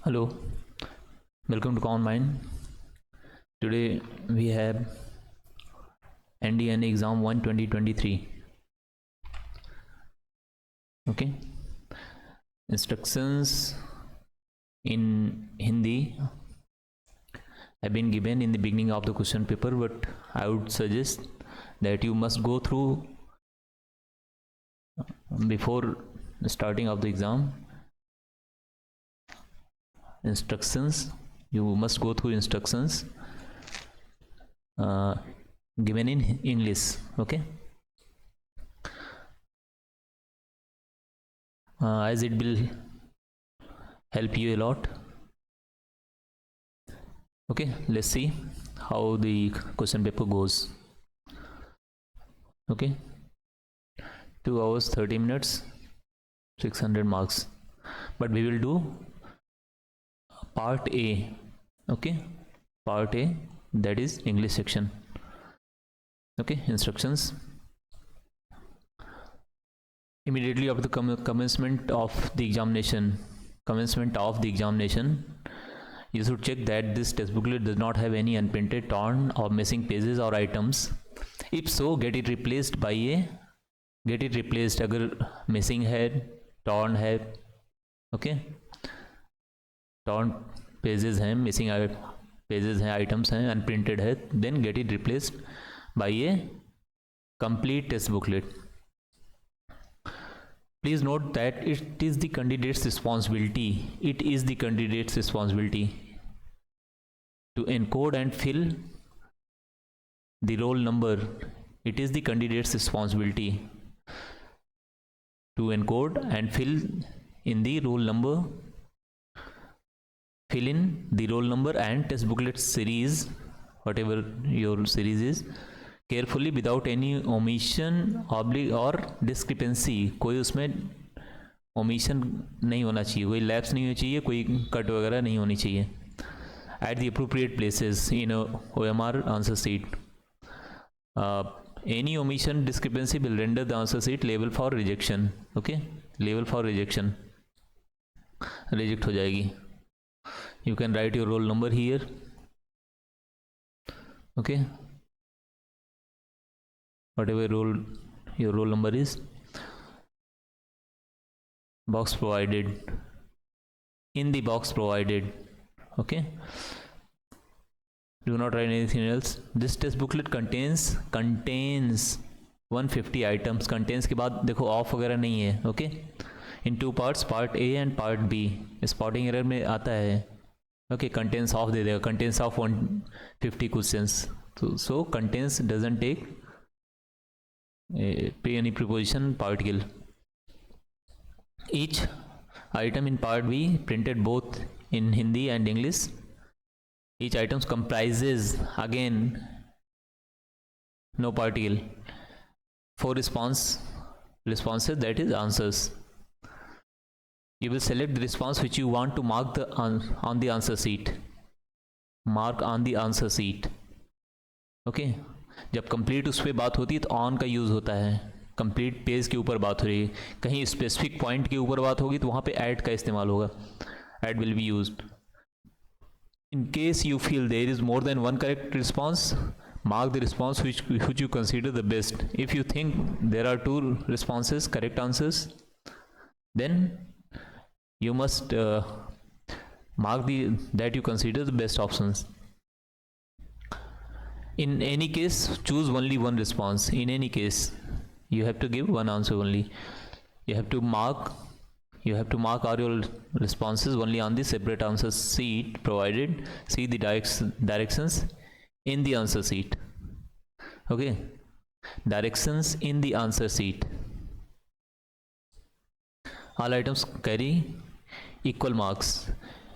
Hello, welcome to Common Mind. Today we have NDN exam 1 2023. Okay, instructions in Hindi have been given in the beginning of the question paper, but I would suggest that you must go through before starting of the exam instructions. You must go through instructions given in English. Okay, as it will help you a lot. Okay, let's see how the question paper goes. Okay, 2 hours 30 minutes, 600 marks, but we will do part A. Okay, part A, that is English section. Okay, instructions. Immediately after the commencement of the examination, you should check that this test booklet does not have any unprinted, torn or missing pages or items. If so, get it replaced. अगर missing है, torn है, okay, torn pages हैं, missing pages हैं, items हैं, unprinted है, then get it replaced by a complete test booklet. Please note that it is the candidate's responsibility to encode and fill the roll number. It is the candidate's responsibility to encode and fill in the roll number and test booklet series, whatever your series is, carefully without any omission, oblique or discrepancy. कोई उसमें omission नहीं होना चाहिए, कोई lapse नहीं होनी चाहिए, कोई cut वगैरह नहीं होनी चाहिए. At the appropriate places in a OMR answer sheet. Any omission, discrepancy will render the answer sheet liable for rejection. Okay, liable for rejection, reject हो जाएगी. You can write your roll number here. Okay, whatever your roll number is. Box provided, in the box provided. Okay, do not write anything else. This test booklet contains 150 items. Contains के बाद देखो off वगैरह नहीं है. Okay, in two parts, part A and part B. Spotting error में आता है. Okay, contains off दे देगा, contains of 150 questions. So contains doesn't take pay any preposition particle. Each item in part B printed both in Hindi and English. Each item comprises, again, no particle, 4 responses, that is answers. You will select the response which you want to mark on the answer sheet. Mark on the answer sheet. Okay, जब complete उस पर बात होती है तो on का use होता है. कंप्लीट पेज के ऊपर बात हो रही है, कहीं स्पेसिफिक पॉइंट के ऊपर बात होगी तो वहाँ पे ऐड का इस्तेमाल होगा. Add will be used. In case you feel there is more than one correct response, mark the response which you consider the best. If you think there are 2 responses, correct answers, then you must mark that you consider the best options. In any case, choose only one response. In any case, you have to give one answer only. You have to mark all your responses only on the separate answer sheet provided. See the directions in the answer sheet. Okay, directions in the answer sheet. All items carry equal marks.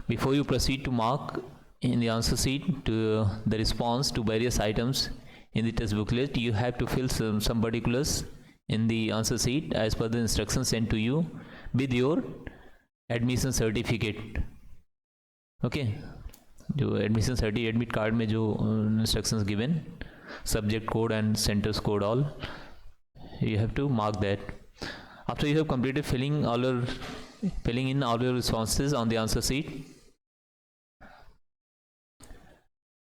Before you proceed to mark in the answer sheet to the response to various items in the test booklet, you have to fill some particulars in the answer sheet as per the instructions sent to you with your admission certificate. Okay, जो admission certificate, admit card में जो instructions given, subject code and centers code, all you have to mark that. After you have completed filling in all your responses on the answer sheet,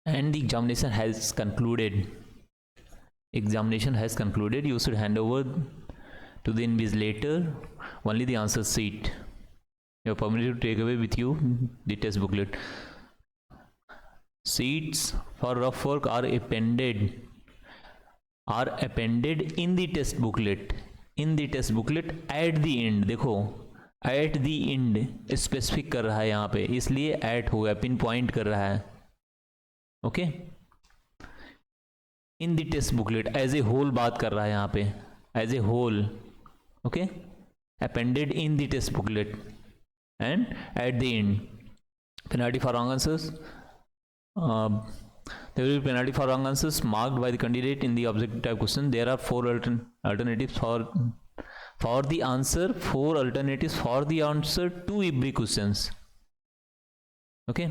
and the examination has concluded. Examination has concluded. You should hand over to the invigilator only the answer sheet. You are permitted to take away with you the test booklet. Sheets for rough work are appended in the test booklet. In the test booklet at the end. देखो at the end specific कर रहा है यहाँ पे, इसलिए at हो गया, pin point कर रहा है. Okay, in the test booklet as a whole बात कर रहा है यहाँ पे, as a whole. Okay, appended in the test booklet and at the end. Penalty for wrong answers. There will be penalty for wrong answers marked by the candidate in the objective type question. There are 4 alternatives for the answer. 4 alternatives for the answer to every questions. Okay,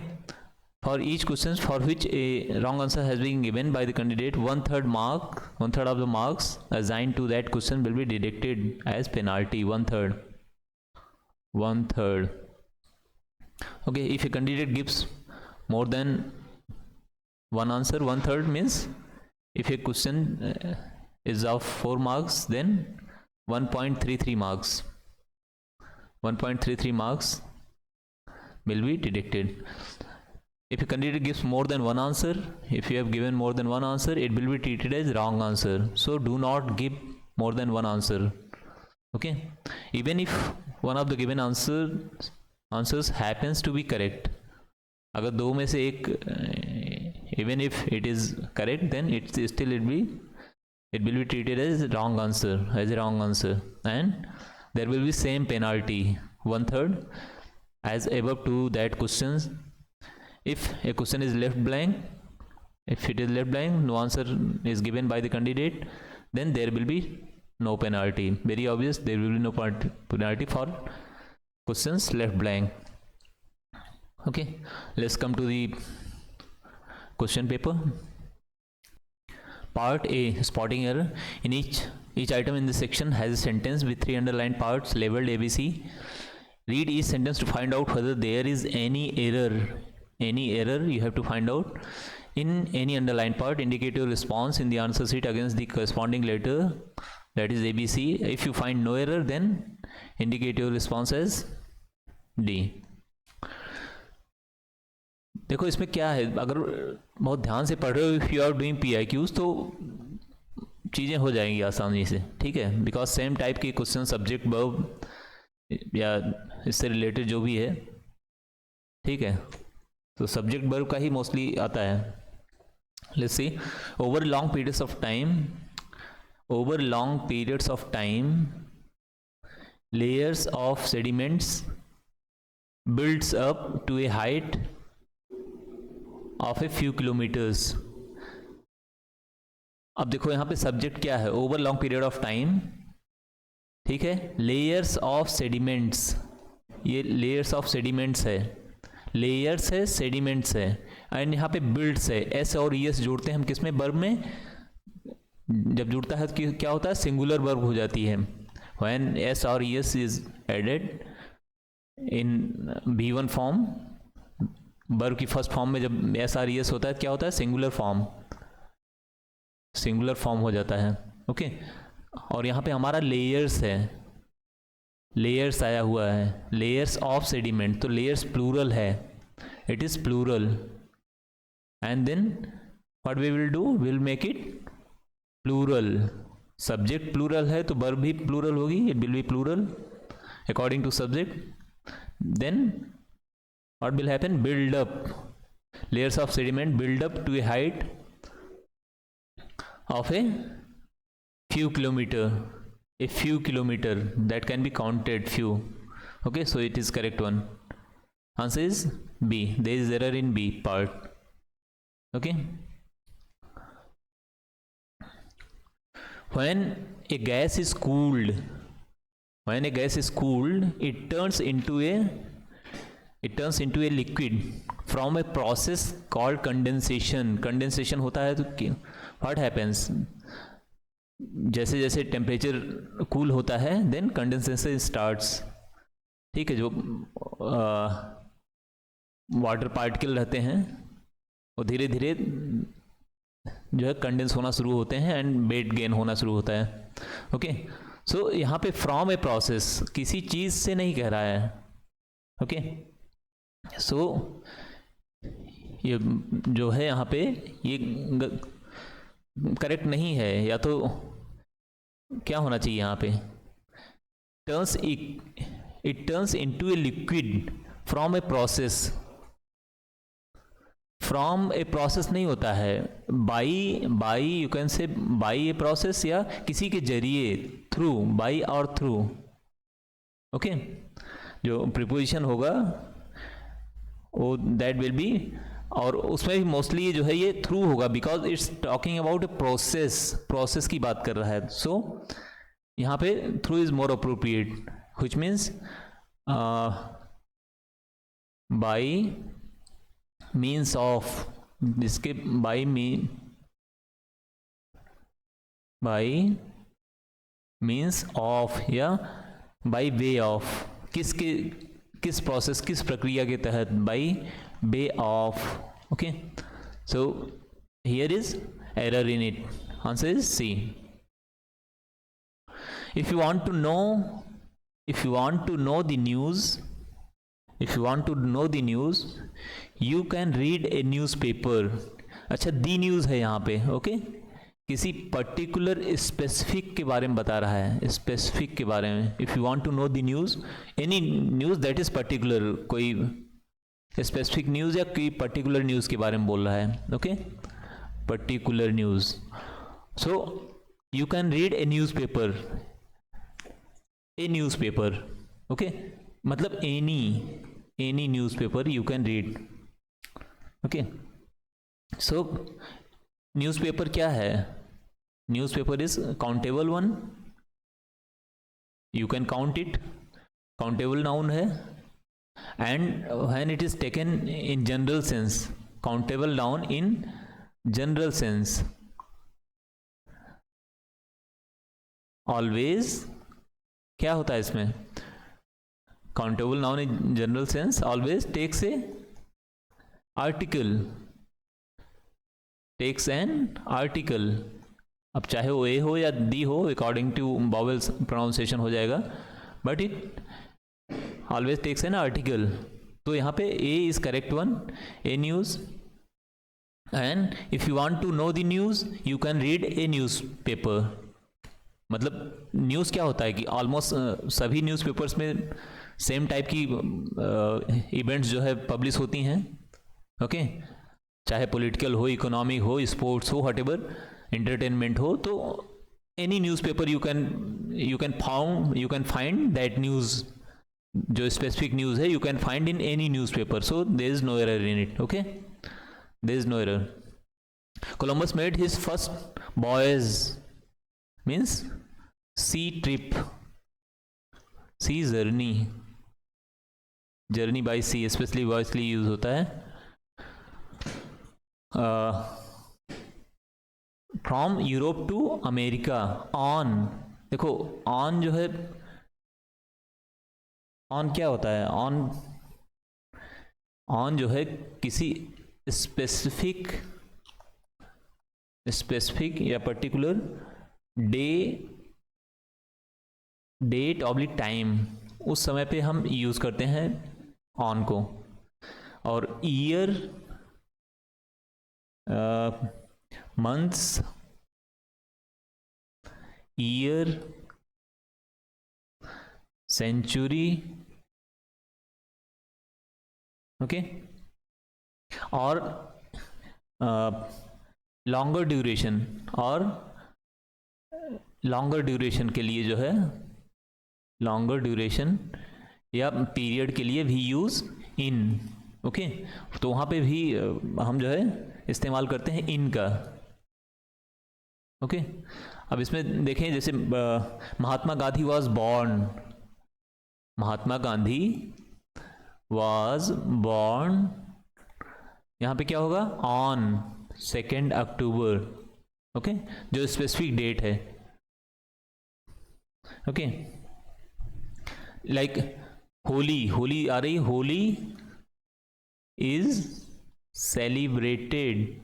for each question for which a wrong answer has been given by the candidate, 1/3 of the marks assigned to that question will be deducted as penalty. 1/3. Okay, if a candidate gives more than one answer, 1/3 means if a question is of 4 marks, then 1.33 marks. 1.33 marks will be deducted. If a candidate gives more than one answer, if you have given more than one answer, it will be treated as wrong answer. So do not give more than one answer. Okay, even if one of the given answers happens to be correct, अगर दो में से एक, even if it is correct, then it will be treated as wrong answer, and there will be same penalty, 1/3 as above to that questions. If a question is left blank, no answer is given by the candidate, then there will be no penalty. Very obvious, there will be no penalty for questions left blank. Okay, let's come to the question paper. Part A, spotting error. In each item in this section has a sentence with 3 underlined parts labeled ABC. Read each sentence to find out whether there is any error. You have to find out in any underlined part. Indicate your response in the answer sheet against the corresponding letter, that is ABC. If you find no error, then indicate your response as D. देखो इसमें क्या है, अगर बहुत ध्यान से पढ़ रहे हो, if you are doing PIQs, तो चीज़ें हो जाएंगी आसानी से. ठीक है, बिकॉज सेम टाइप के क्वेश्चन सब्जेक्ट वर्ब या इससे रिलेटेड जो भी है, ठीक है, तो सब्जेक्ट वर्ब का ही मोस्टली आता है. Let's see. Over long periods of time layers of sediments builds up to a height of a few kilometers. अब देखो यहाँ पे सब्जेक्ट क्या है, over long period of time. ठीक है, लेयर्स ऑफ सेडिमेंट्स, ये लेयर्स ऑफ सेडिमेंट्स है, लेयर्स है, सेडिमेंट्स है, एंड यहाँ पे बिल्ड्स है. एस और ES जोड़ते हैं हम किसमें, वर्ब में. जब जुड़ता है तो क्या होता है, सिंगुलर वर्ब हो जाती है. व्हेन S और ES is added in V1 form, verb की फर्स्ट फॉर्म में जब S और ES होता है क्या होता है, सिंगुलर फॉर्म हो जाता है. ओके, और यहाँ पे हमारा लेयर्स है, लेयर्स आया हुआ है, लेयर्स ऑफ सेडिमेंट, तो लेयर्स प्लूरल है, it is plural. And then what we will do, will make it plural. Subject plural है तो वर्ब भी प्लूरल होगी, it will be plural according to subject. Then what will happen, build up, layers of sediment build up to a height of a few kilometer, that can be counted few. Okay, so it is correct one. Answer is B. There is error in B part. Okay, when a gas is cooled, it turns into a liquid from a process called condensation होता है. तो what happens, जैसे जैसे temperature cool होता है, then condensation starts. ठीक है, जो वाटर पार्टिकल रहते हैं वो धीरे धीरे जो है कंडेंस होना शुरू होते हैं एंड वेट गेन होना शुरू होता है. ओके, सो यहाँ पे फ्रॉम ए प्रोसेस किसी चीज़ से नहीं कह रहा है. ओके, सो ये जो है यहाँ पे ये करेक्ट नहीं है, या तो क्या होना चाहिए यहाँ पे, it turns into a liquid from a process. From a process नहीं होता है, बाई यू कैन से बाई ए प्रोसेस, या किसी के जरिए, थ्रू, बाई और थ्रू. ओके, जो प्रीपोजिशन होगा वो दैट विल बी, और उसमें भी मोस्टली जो है ये थ्रू होगा, because it's talking about a process की बात कर रहा है. सो यहाँ पे through is more appropriate, which means by means of, जिसके बाई मीन्स ऑफ या बाई वे ऑफ, किस प्रोसेस, किस प्रक्रिया के तहत, by way of. Okay, so here is error in it. Answer is C. If you want to know the news, you can read a newspaper. अच्छा, दी news है यहाँ पे. ओके, किसी पर्टिकुलर स्पेसिफिक के बारे में बता रहा है, स्पेसिफिक के बारे में. If you want to know the news, any news that is particular, कोई स्पेसिफिक न्यूज़ या कोई पर्टिकुलर न्यूज़ के बारे में बोल रहा है. Okay, particular news. So you can read a newspaper. Okay, मतलब any newspaper you can read. Okay, so newspaper क्या है? Newspaper is countable one, you can count it, countable noun है. And when it is taken in general sense, countable noun in general sense, always क्या होता है इसमें, countable noun in general sense always takes a article, takes an article. अब चाहे वो ए हो या दी हो, अकॉर्डिंग टू वॉवेल्स प्रोनाउंसिएशन हो जाएगा, but it always takes an article. तो यहाँ पे a is correct one, a news. And if you want to know the news you can read a newspaper. मतलब न्यूज़ क्या होता है कि ऑलमोस्ट सभी न्यूज़पेपर्स में सेम टाइप की इवेंट्स जो है पब्लिश होती हैं. ओके, चाहे पॉलिटिकल हो, इकोनॉमिक हो, स्पोर्ट्स हो, व्हाटएवर, एंटरटेनमेंट हो, तो any newspaper you can find that news. जो स्पेसिफिक न्यूज़ है you can find in any newspaper. So there is no error in it. Okay, there is no error. Columbus made his first voyage means sea trip, sea journey by sea, especially voicely use होता है. From Europe to America on. देखो on जो है, on क्या होता है, on जो है किसी स्पेसिफिक या पर्टिकुलर डेट ऑब्लिक टाइम, उस समय पे हम यूज़ करते हैं ऑन को. और year, months, year, century. Okay, और लॉन्गर ड्यूरेशन, और लॉन्गर ड्यूरेशन के लिए जो है, लॉन्गर ड्यूरेशन या पीरियड के लिए भी यूज़ इन. ओके, तो वहाँ पे भी हम जो है इस्तेमाल करते हैं इन का. ओके, अब इसमें देखें, जैसे Mahatma Gandhi was born, Mahatma Gandhi was born, यहाँ पे क्या होगा, ऑन 2 अक्टूबर. ओके, जो स्पेसिफिक डेट है. ओके, लाइक होली आ रही, Holi is celebrated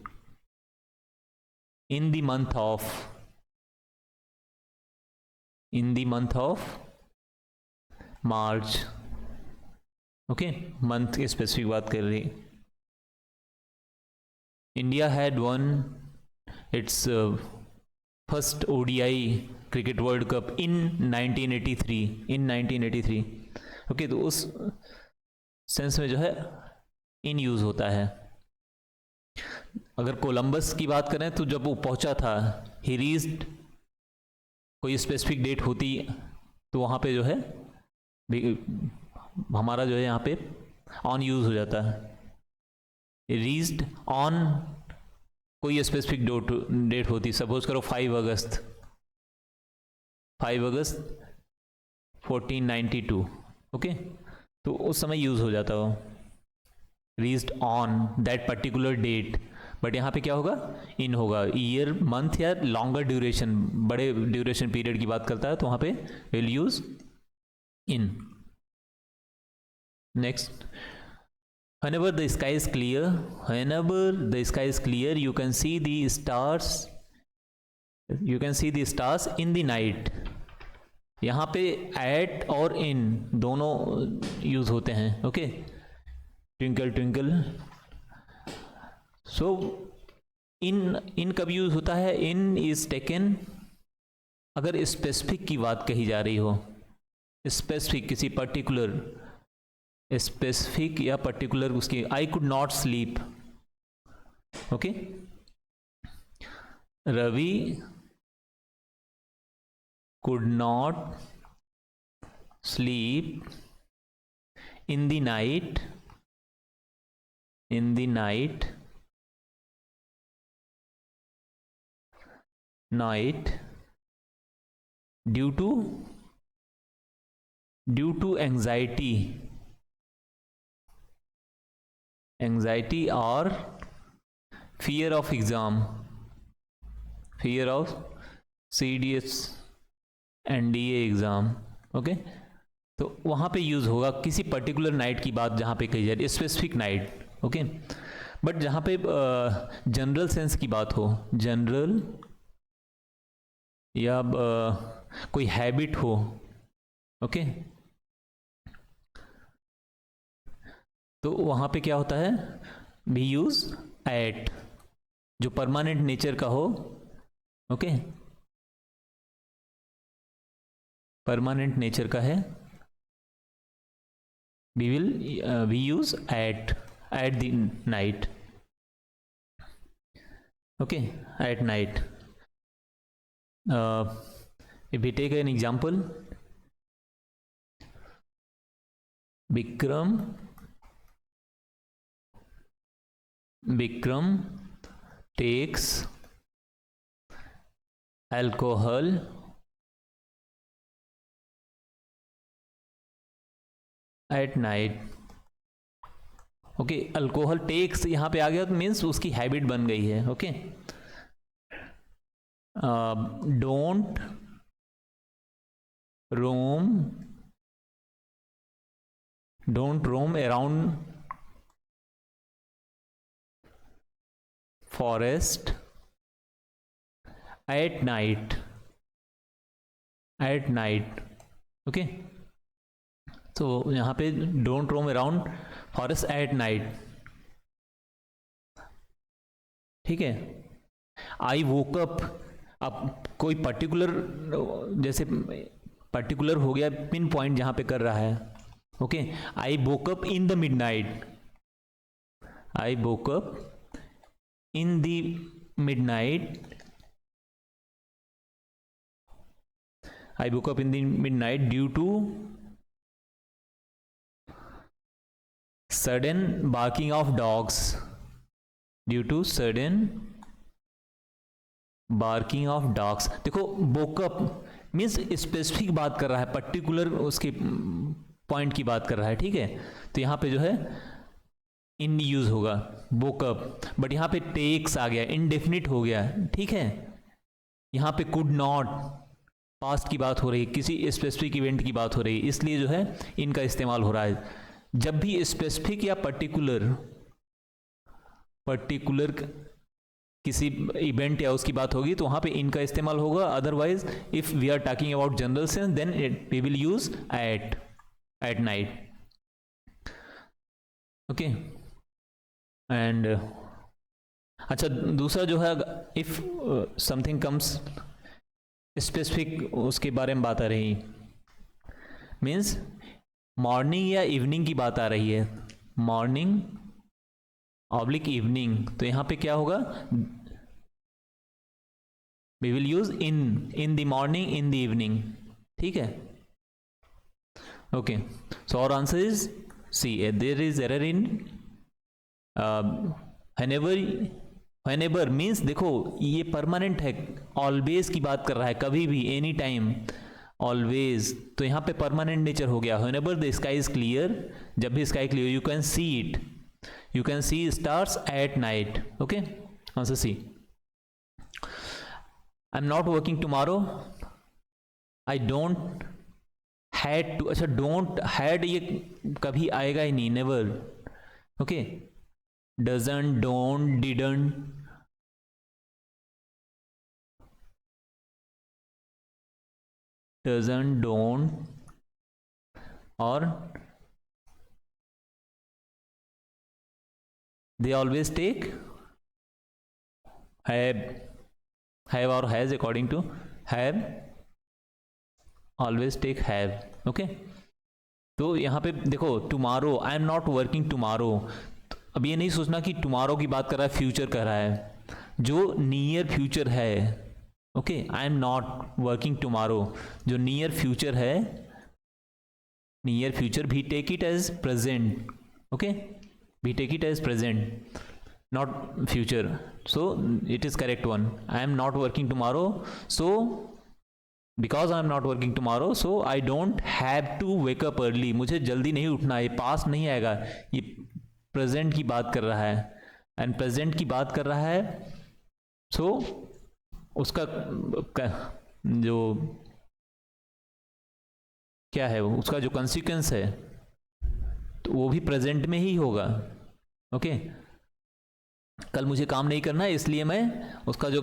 in the month of March. Okay, month के स्पेसिफिक बात कर रही. India had won its first ODI cricket world cup in 1983. Okay, तो उस सेंस में जो है इन यूज होता है. अगर कोलंबस की बात करें तो जब वो पहुंचा था, ही रीच्ड, कोई स्पेसिफिक डेट होती तो वहाँ पे जो है हमारा जो है यहाँ पे ऑन यूज हो जाता है. रीच्ड ऑन कोई स्पेसिफिक डेट होती, सपोज करो 5 अगस्त 1492. ओके, तो उस समय यूज हो जाता हो, reached on that particular date. But यहाँ पे क्या होगा, इन होगा. ईयर, मंथ या लॉन्गर ड्यूरेशन, बड़े ड्यूरेशन पीरियड की बात करता है तो वहाँ पे will use in. Next, whenever the sky is clear, you can see the stars in the night. यहाँ पे at और in दोनों यूज होते हैं. Okay, twinkle. सो इन कब यूज होता है? इन इज टेकन अगर स्पेसिफिक की बात कही जा रही हो, स्पेसिफिक किसी पर्टिकुलर स्पेसिफिक या पर्टिकुलर उसकी. I could not sleep. Okay, Ravi could not sleep in the night due to anxiety or fear of exam, fear of CDS NDA exam. Okay, तो वहाँ पे यूज़ होगा किसी पर्टिकुलर नाइट की बात जहाँ पे कही जा रही है, स्पेसिफिक नाइट. ओके, बट जहाँ पे जनरल सेंस की बात हो, जनरल या कोई हैबिट हो. ओके, तो वहाँ पे क्या होता है, भी यूज एट, जो परमानेंट नेचर का हो. ओके, परमानेंट नेचर का है, we use at the night. Okay, at night. If we take an example, Bikram takes alcohol at night. Okay, alcohol takes यहाँ पे आ गया तो मीन्स उसकी हैबिट बन गई है. Okay, don't roam around forest eight night. Okay, तो यहाँ पे don't roam around forest at night. ठीक है. आई वोक अप, अब कोई पर्टिकुलर, जैसे पर्टिकुलर हो गया, पिन पॉइंट जहाँ पे कर रहा है. Okay, I woke up in the midnight. I woke up in the midnight. I woke up in the midnight due to sudden barking of dogs. देखो, woke up मीन्स स्पेसिफिक बात कर रहा है, पर्टिकुलर उसके पॉइंट की बात कर रहा है. ठीक है, तो यहाँ पे जो है इन यूज होगा, वोकअप. बट यहाँ पे टेक्स आ गया, इनडेफिनिट हो गया. ठीक है, यहाँ पे कुड नॉट, पास्ट की बात हो रही है, किसी स्पेसिफिक इवेंट की बात हो रही है, इसलिए जो है इनका इस्तेमाल हो रहा है. जब भी स्पेसिफिक या पर्टिकुलर पर्टिकुलर किसी इवेंट या उसकी बात होगी तो वहाँ पे इन का इस्तेमाल होगा. Otherwise if we are talking about general sense then we will use at night. Okay. And अच्छा, दूसरा जो है, इफ समथिंग कम्स स्पेसिफिक, उसके बारे में बात आ रही, मीन्स मॉर्निंग या इवनिंग की बात आ रही है, मॉर्निंग ऑब्लिक इवनिंग, तो यहां पे क्या होगा, we will use in the morning, in the evening. ठीक है. Okay. So our answer is C. There is error in whenever means देखो ये परमानेंट है, ऑलवेज की बात कर रहा है, कभी भी, एनी टाइम, ऑलवेज, तो यहाँ पे परमानेंट नेचर हो गया. whenever the sky is clear, जब भी sky clear, you can see stars at night. okay, answer C. I'm not working tomorrow, I don't had to. अच्छा, don't had ये कभी आएगा ही नहीं, never. okay, doesn't, don't, didn't, doesn't, don't, और they always take have or has, according to have, always take have. okay, तो यहाँ पे देखो, tomorrow, I am not working tomorrow. अब ये नहीं सोचना कि टुमारो की बात कर रहा है, फ्यूचर कर रहा है, जो नियर फ्यूचर है. Okay, I am not working tomorrow, जो नियर फ्यूचर है, नियर फ्यूचर, भी take it as present. Okay, भी take it as present, not future. So it is correct one. I am not working tomorrow, so because I am not working tomorrow, so I don't have to wake up early. मुझे जल्दी नहीं उठना है. Past नहीं आएगा, ये present की बात कर रहा है, एंड प्रेजेंट की बात कर रहा है. सो उसका जो क्या है, उसका जो कॉन्सिक्वेंस है, तो वो भी प्रेजेंट में ही होगा. ओके, कल मुझे काम नहीं करना है, इसलिए मैं, उसका जो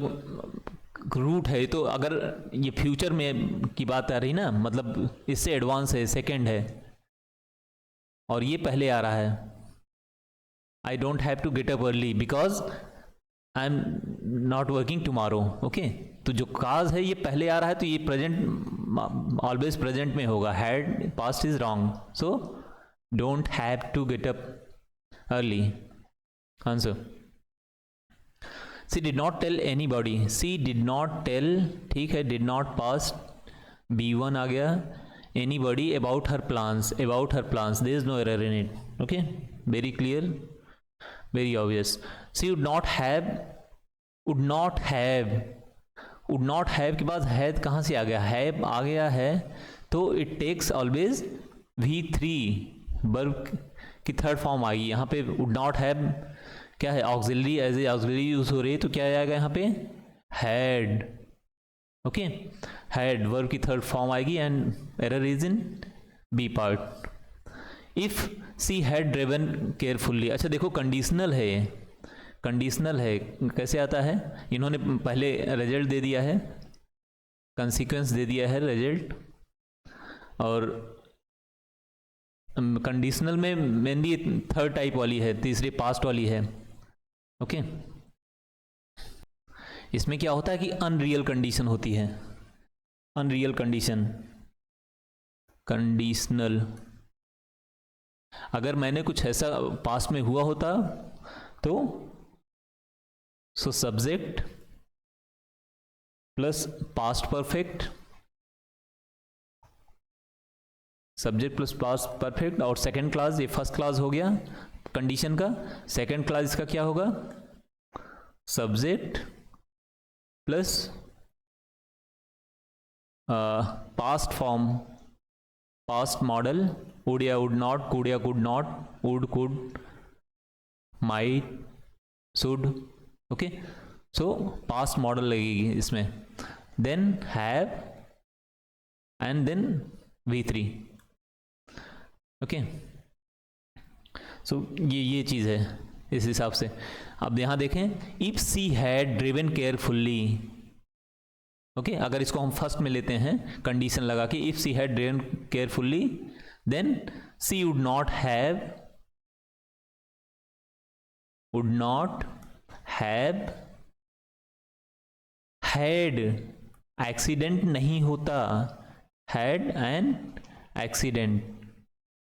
रूट है, तो अगर ये फ्यूचर में की बात आ रही ना, मतलब इससे एडवांस है, सेकंड है, और ये पहले आ रहा है. I don't have to get up early because I'm not working tomorrow. okay, तो जो काज है ये पहले आ रहा है, तो ये प्रेजेंट, ऑलवेज प्रेजेंट में होगा. Had, past is wrong, so don't have to get up early. Answer. She did not tell anybody, she did not tell, ठीक है, डिड नॉट पास्ट, B1 आ गया. Anybody about her plans, about her plans, there is no error in it. Okay, very clear, very obvious. See, would not have, would not have, would not have के बाद had कहाँ से आ गया, have आ गया है, तो it takes always V3, verb की third form आएगी. यहाँ पे would not have क्या है, auxiliary, as a auxiliary use हो रही है, तो क्या आएगा यहाँ पे, had. ओके, had verb की थर्ड फॉर्म आएगी, and error is in B part. If she had driven carefully. अच्छा देखो, कंडीशनल है, कंडीशनल है, कैसे आता है, इन्होंने पहले रिजल्ट दे दिया है, कंसीक्वेंस दे दिया है, रिजल्ट, और कंडीशनल में मेनली थर्ड टाइप वाली है, तीसरी पास्ट वाली है. ओके, इसमें क्या होता है कि अनरियल कंडीशन होती है, अनरियल कंडीशन, कंडीशनल. अगर मैंने कुछ ऐसा पास्ट में हुआ होता तो subject plus past perfect, subject plus past perfect, और सेकंड क्लास, ये फर्स्ट क्लास हो गया कंडीशन का, सेकंड क्लास इसका क्या होगा, subject plus past form, past model, would या would not, could या could not, would, could, might, should. Okay, so past modal लगेगी इसमें, then have, and then V3. Okay, so ये चीज़ है. इस हिसाब से। अब यहाँ देखें, if she had driven carefully, okay, अगर इसको हम फर्स्ट में लेते हैं कंडीशन लगा के, if she had driven carefully then she would not have had accident नहीं होता, हैड एन एक्सीडेंट,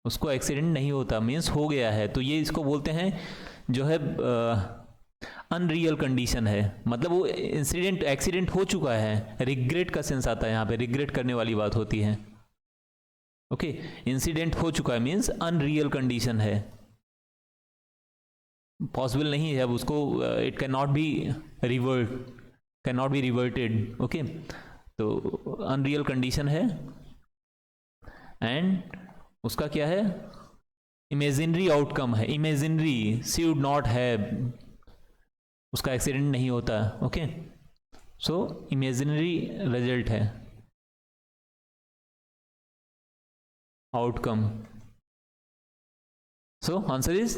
उसको एक्सीडेंट नहीं होता मीन्स हो गया है, तो ये इसको बोलते हैं जो है अनरियल कंडीशन है, मतलब वो इंसिडेंट एक्सीडेंट हो चुका है, रिग्रेट का सेंस आता है यहाँ पे, रिग्रेट करने वाली बात होती है, ओके, इंसिडेंट हो चुका है मीन्स अनरियल कंडीशन है, पॉसिबल नहीं है अब उसको, it can not be reverted, okay, तो अनरियल कंडीशन है, एंड उसका क्या है, इमेजिनरी आउटकम है, imaginary, she would not have, उसका एक्सीडेंट नहीं होता, ओके, सो इमेजिनरी रिजल्ट है, outcome, so answer is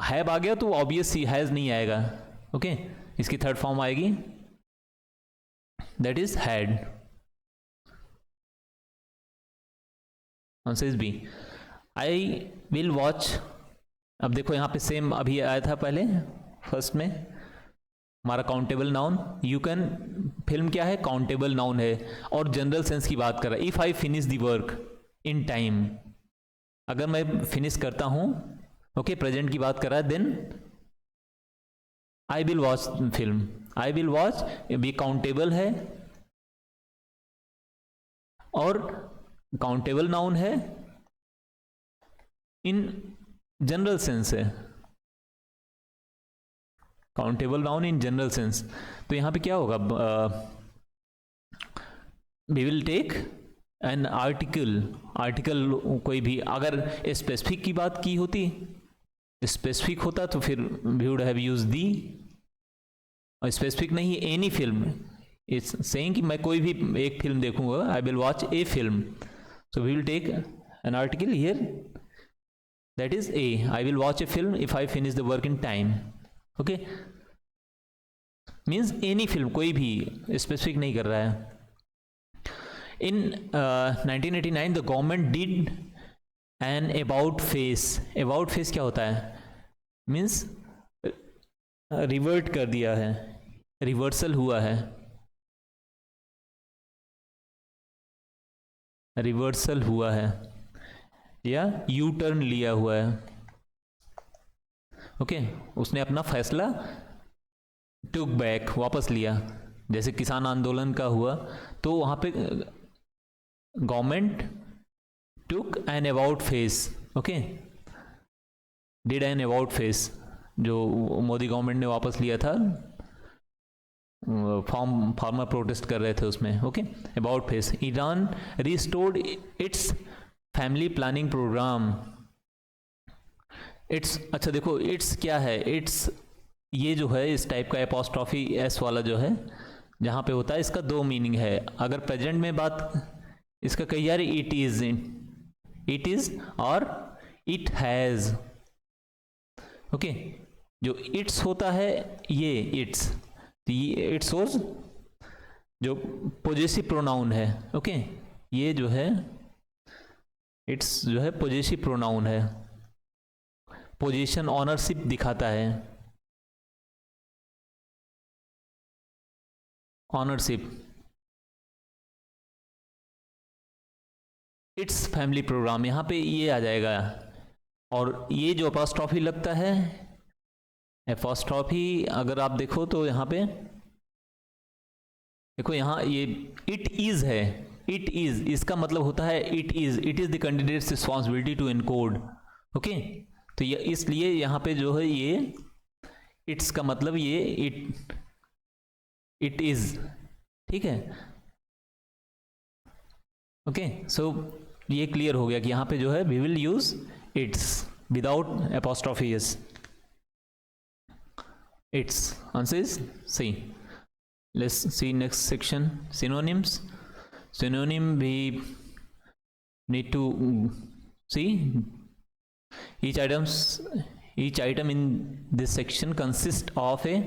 have आ गया तो ऑब्वियस सी हैज नहीं आएगा, ओके, इसकी थर्ड फॉर्म आएगी, that is had, answer is B, I will watch, अब देखो यहाँ पे सेम अभी आया था पहले फर्स्ट में हमारा countable noun, you can, film क्या है, काउंटेबल नाउन है और जनरल सेंस की बात कर रहा है, if I finish the work in time, अगर मैं फिनिश करता हूं, ओके, प्रेजेंट की बात कर रहा है, then I will watch film, I will watch भी काउंटेबल है और काउंटेबल नाउन है, इन जनरल सेंस है, countable noun in general sense, तो यहां पे क्या होगा, we will take an article कोई भी, अगर स्पेसिफिक की बात की होती, स्पेसिफिक होता तो फिर we would have use the, और स्पेसिफिक नहीं, एनी फिल्म, इट्स सेइंग कि मैं कोई भी एक फिल्म देखूंगा, I will watch a film, so we will take an article here, that is a, I will watch a film if I finish the work in time, okay, means any film, कोई भी, specific नहीं कर रहा है। In 1989 the government did an about face क्या होता है, means revert कर दिया है, रिवर्सल हुआ है, रिवर्सल हुआ है या यू टर्न लिया हुआ है, ओके, उसने अपना फैसला टुक बैक, वापस लिया, जैसे किसान आंदोलन का हुआ तो वहां पे government took an about face, okay, did an about face, जो मोदी गवर्नमेंट ने वापस लिया था, फार्मर प्रोटेस्ट कर रहे थे उसमें, okay, about face, Iran restored its family planning programme, its, अच्छा देखो इट्स क्या है, इट्स ये जो है इस टाइप का एपोस्ट्रॉफी एस वाला जो है जहाँ पे होता है, इसका दो मीनिंग है, अगर प्रेजेंट में बात इसका कही जा रही, इट इज और इट हैज, ओके, जो इट्स होता है ये इट्स, तो ये इट्स होज जो पोजेसिव प्रोनाउन है, ओके, ये जो है इट्स जो है पोजेसिव प्रोनाउन है, पोजीशन ऑनरशिप दिखाता है, ऑनरशिप, इट्स फैमिली प्रोग्राम, यहां पे ये आ जाएगा, और ये जो अपॉस्ट्रॉफी लगता है, अपॉस्ट्रॉफी अगर आप देखो तो यहां पे देखो, यहां ये इट इज है, इट इज, इसका मतलब होता है it is the candidate's responsibility to encode, okay, तो ये इसलिए यहां पे जो है ये इट्स का मतलब ये इट इज, ठीक है, ओके, सो ये क्लियर हो गया कि यहां पे जो है we will use its without apostrophe S, its, answer is C. Let's see next section, synonyms. Synonym we need to see each items Each item in this section consists of a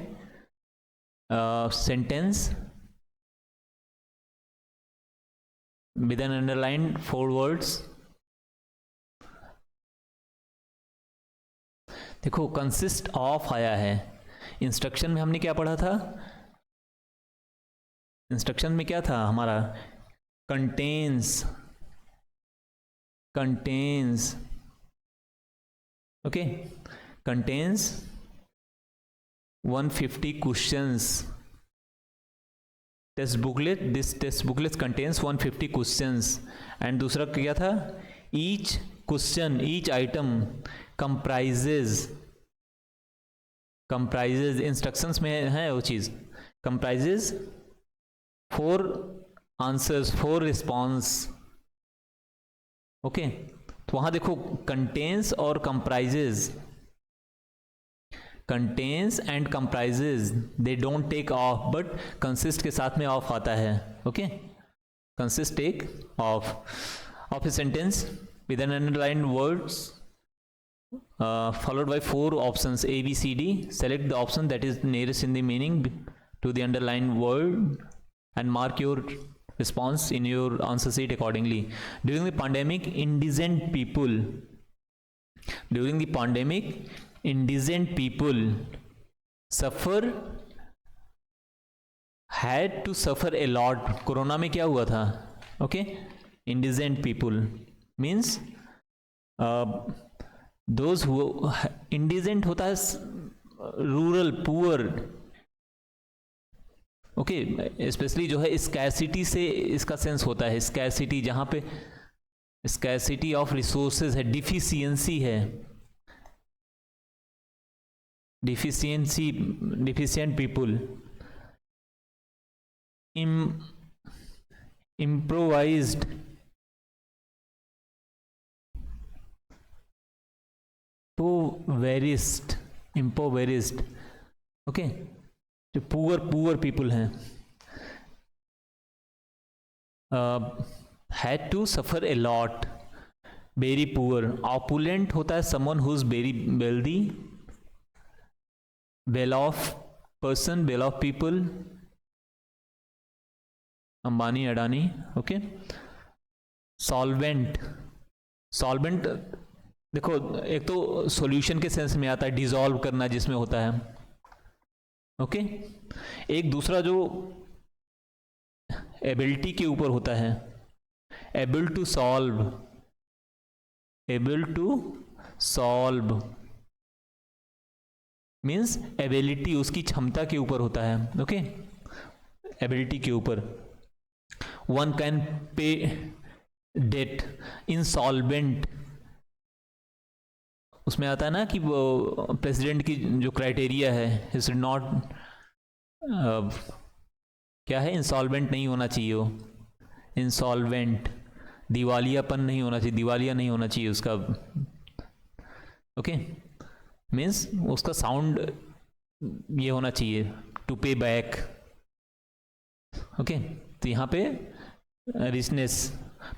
sentence with an underlined 4 words. देखो consist of आया है, instruction में हमने क्या पढ़ा था? Instruction में क्या था हमारा? Contains, okay, contains 150 questions. Test booklet, this test booklet contains 150 questions. And दूसरा क्या था? Each question, each item comprises, instructions में है वो चीज, कंप्राइजेज 4 आंसर्स, 4 रिस्पॉन्स. ओके, तो वहां देखो कंटेन्स और comprises, contains and comprises they don't take of, but consist के साथ में ऑफ आता है. Okay, consist take of a sentence with an underlined words followed by 4 options A, B, C, D. Select the option that is nearest in the meaning to the underlined word and mark your response in your answer sheet accordingly. During the pandemic, indigent people had to suffer a lot. Corona में क्या हुआ था? Okay, indigent people means those who, indigent होता है rural poor. Okay, specially जो है scarcity से इसका सेंस होता है, स्कैसिटी जहाँ पे स्कैसिटी ऑफ रिसोर्सेज है, डिफिशियंसी है, deficient people. Improvised, impoverished. Okay, जो पुअर पीपुल हैं, had to suffer a lot. Very poor. Opulent होता है someone who is very wealthy, well off person, well off people, Ambani, Adani. Okay, solvent देखो एक तो solution के सेंस में आता है, डिसॉल्व करना जिसमें होता है. ओके, एक दूसरा जो एबिलिटी के ऊपर होता है, able to solve means ability उसकी क्षमता के ऊपर होता है. ओके, एबिलिटी के ऊपर. One can pay debt. Insolvent उसमें आता है ना कि वो प्रेसिडेंट की जो क्राइटेरिया है, इज नॉट क्या है, इंसॉल्वेंट नहीं होना चाहिए वो, इंसॉल्वेंट. दिवालियापन नहीं होना चाहिए, दिवालिया नहीं होना चाहिए उसका. ओके, मीन्स उसका साउंड ये होना चाहिए, टू पे बैक. ओके, तो यहाँ पे richness.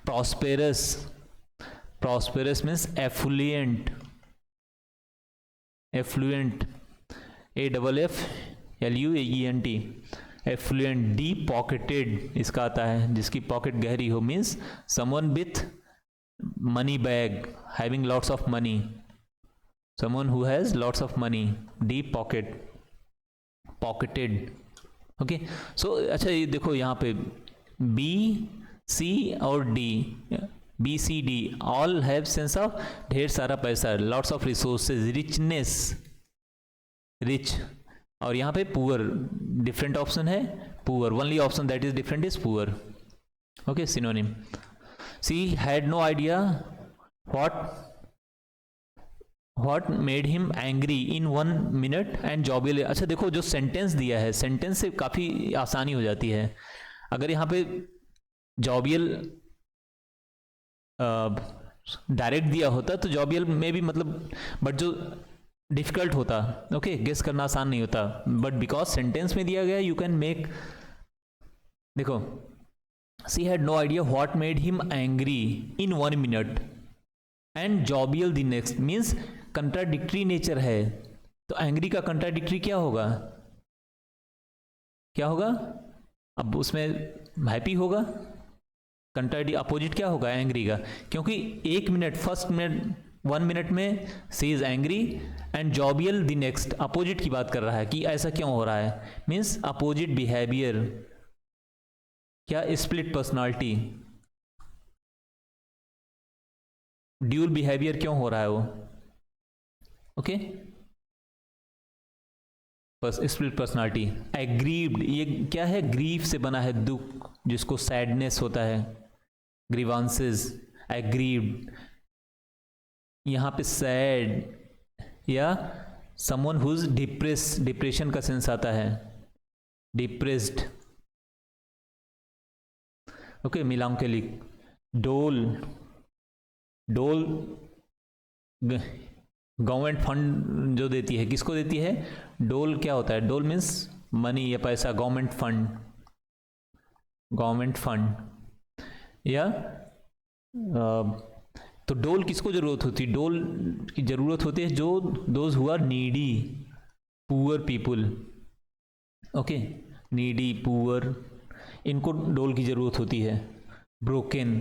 Prosperous means affluent, AFFLUENT, affluent. Deep pocketed इसका आता है, जिसकी पॉकेट गहरी हो, means someone with money bag, having lots of money, someone who has lots of money. Deep pocketed. Okay, so अच्छा ये देखो यहाँ पे B, C और D, BCD all have sense of ढेर सारा पैसा, lots of resources, richness, rich. और यहाँ पे पुअर, डिफरेंट ऑप्शन है, poor. Only option that is different is poor. Okay, synonym. She had no idea what made him angry in 1 minute and jovial. अच्छा देखो जो सेंटेंस दिया है, sentence से काफ़ी आसानी हो जाती है. अगर यहाँ पे जॉबियल डायरेक्ट दिया होता तो जॉबियल में भी मतलब, बट जो डिफिकल्ट होता, ओके, गेस करना आसान नहीं होता, बट बिकॉज सेंटेंस में दिया गया यू कैन मेक. देखो, she had no idea what made him angry in 1 minute and jovial the next, means contradictory nature है, तो एंग्री का कंट्राडिक्टरी क्या होगा, क्या होगा, अब उसमें हैप्पी होगा, कंट्राडी अपोजिट क्या होगा एंग्री का, क्योंकि एक मिनट, फर्स्ट मिनट 1 मिनट में she is angry and jovial the next, opposite की बात कर रहा है कि ऐसा क्यों हो रहा है, मीन्स अपोजिट बिहेवियर, क्या स्प्लिट पर्सनालिटी, ड्यूल बिहेवियर क्यों हो रहा है वो, ओके, स्प्लिट पर्सनालिटी। एग्रीव्ड, ये क्या है, ग्रीफ से बना है, दुख जिसको सैडनेस होता है, ग्रीवांसेस, एग्रीव्ड, यहाँ पे सैड या समवन हुज डिप्रेस, डिप्रेशन का सेंस आता है, डिप्रेस्ड, ओके, मिलांकोलिक। डोल, डोल गवर्नमेंट फंड जो देती है, किसको देती है, डोल क्या होता है, डोल मीन्स मनी या पैसा, गवर्नमेंट फंड, गवर्नमेंट फंड या तो डोल किसको जरूरत होती है, डोल की जरूरत होती है जो those who are needy, poor people, okay, needy, poor, इनको डोल की जरूरत होती है। ब्रोकन,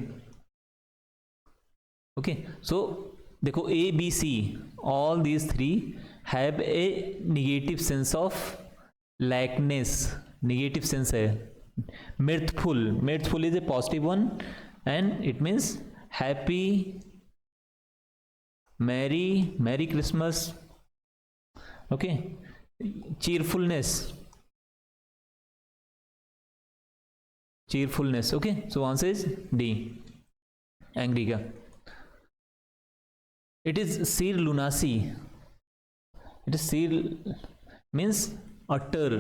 ओके, सो देखो A B C, all these 3 have a negative sense of lackness, negative sense है। Mirthful, mirthful is a positive one and it means happy, merry, merry Christmas, okay. Cheerfulness, cheerfulness, okay, so answer is D, angry का। It is sheer lunacy. It is sheer means utter,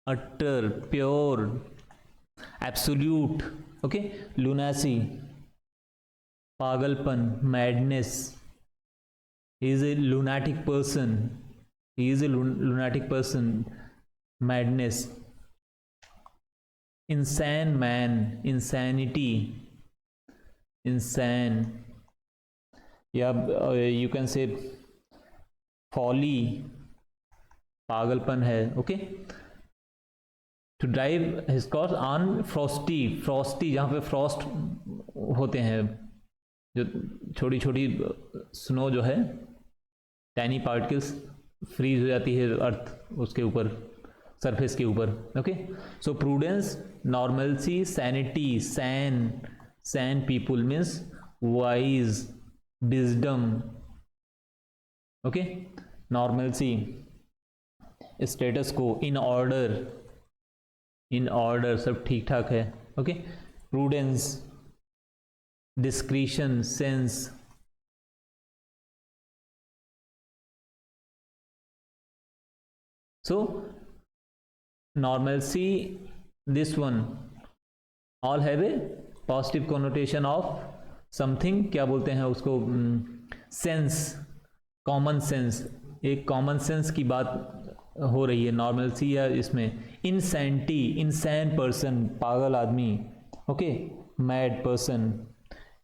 utter, pure, absolute. Okay, lunacy, pagalpan, madness. He is a lunatic person. He is a lunatic person. Madness. Insane man, insanity, insane. या you can say folly, पागलपन है, okay. To drive his course on frosty, frosty जहाँ पे Frost होते हैं, जो छोटी छोटी स्नो जो है, टाइनी पार्टिकल्स फ्रीज हो जाती है अर्थ उसके ऊपर, सरफेस के ऊपर, okay. So prudence, normalcy, sanity, sane, sane people means wise, wisdom, okay, normalcy, status quo, in order, in order, सब ठीक ठाक है, okay, prudence, discretion, sense, so normalcy, this one all have a positive connotation of something, क्या बोलते हैं उसको, sense, common sense, एक common sense की बात हो रही है नॉर्मलसी या इसमें। इनसैनिटी, इनसैन पर्सन, पागल आदमी, okay, mad person,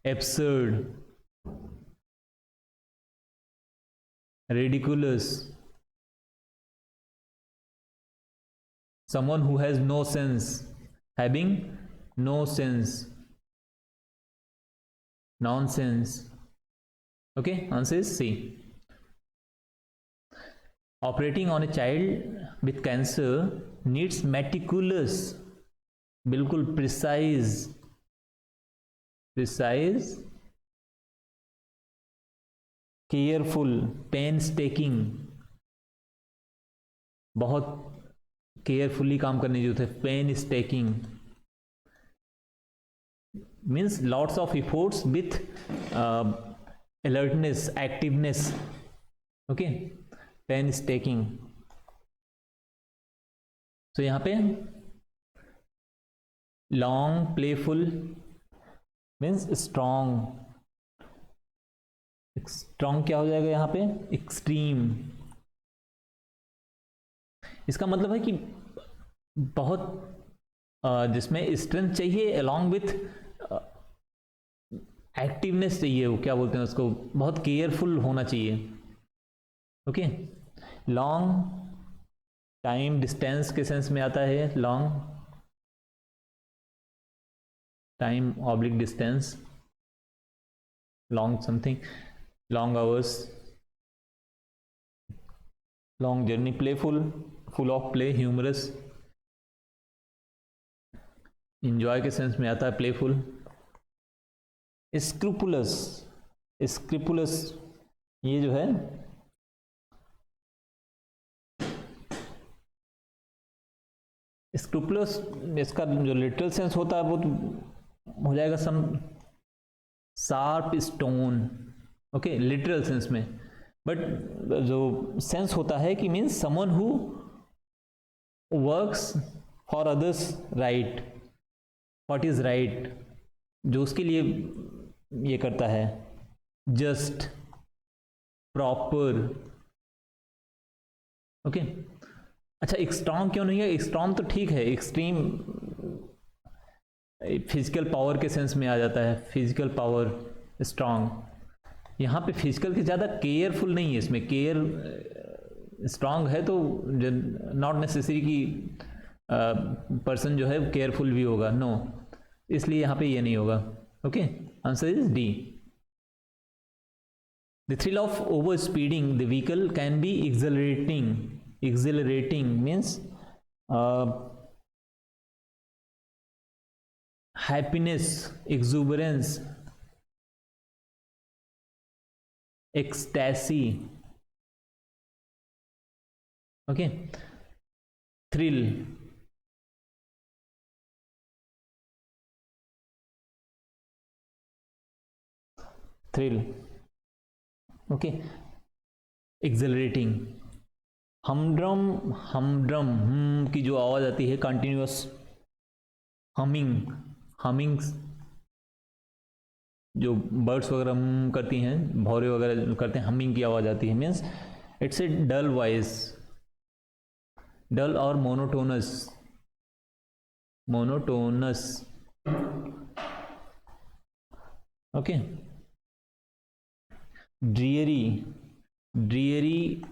absurd, ridiculous, someone who has no sense, having no sense, nonsense, okay, answer is C. Operating on a child with cancer needs meticulous, बिल्कुल precise, precise, careful, painstaking, बहुत carefully काम करने की जरूरत है, painstaking means lots of efforts with alertness, activeness, okay, painstaking. So यहाँ पे long, playful means strong, strong क्या हो जाएगा यहाँ पे, extreme, इसका मतलब है कि बहुत जिसमें स्ट्रेंथ चाहिए along with एक्टिवनेस चाहिए, वो क्या बोलते हैं उसको, बहुत केयरफुल होना चाहिए। ओके, लॉन्ग टाइम डिस्टेंस के सेंस में आता है, long time oblique distance, long something, long hours, long journey, playful, full of play, humorous, enjoy के सेंस में आता है प्लेफुल, स्क्रूपुलस, स्क्रूपुलस ये जो है स्क्रूपुलस, इसका जो लिटरल सेंस होता है वो तो हो जाएगा some sharp stone, okay, literal sense में। बट जो सेंस होता है कि means someone who works for others right, what is right, जो उसके लिए ये करता है, जस्ट, प्रॉपर, ओके। अच्छा, एक्सट्रॉम क्यों नहीं है? एक्सट्रॉम तो ठीक है, एक्सट्रीम फिजिकल पावर के सेंस में आ जाता है, फिजिकल पावर स्ट्रांग। यहाँ पे फिजिकल की ज़्यादा केयरफुल नहीं है, इसमें केयर स्ट्रांग है तो नॉट नेसेसरी कि पर्सन जो है केयरफुल भी होगा, नो, इसलिए यहाँ पे ये नहीं होगा। Okay, answer is D. The thrill of over speeding the vehicle can be exhilarating. Exhilarating means happiness, exuberance, ecstasy. Okay, thrill, thrill, okay, accelerating. हमड्रम, हमड्रम की जो आवाज़ आती है, कंटिन्यूअस हमिंग, हमिंग्स जो बर्ड्स वगैरह हम करती हैं, भौरे वगैरह करते हैं, हमिंग की आवाज़ आती है, means it's a dull voice, dull और monotonous, monotonous, okay. Dreary, dreary,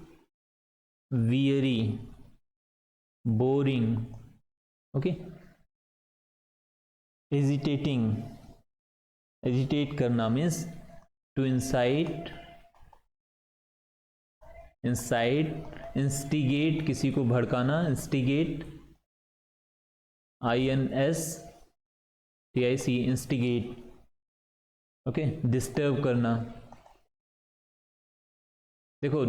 weary, boring, okay. Agitating, agitate करना means to incite, incite, instigate, किसी को भड़काना, instigate, INSTIC, instigate, okay, disturb करना। देखो,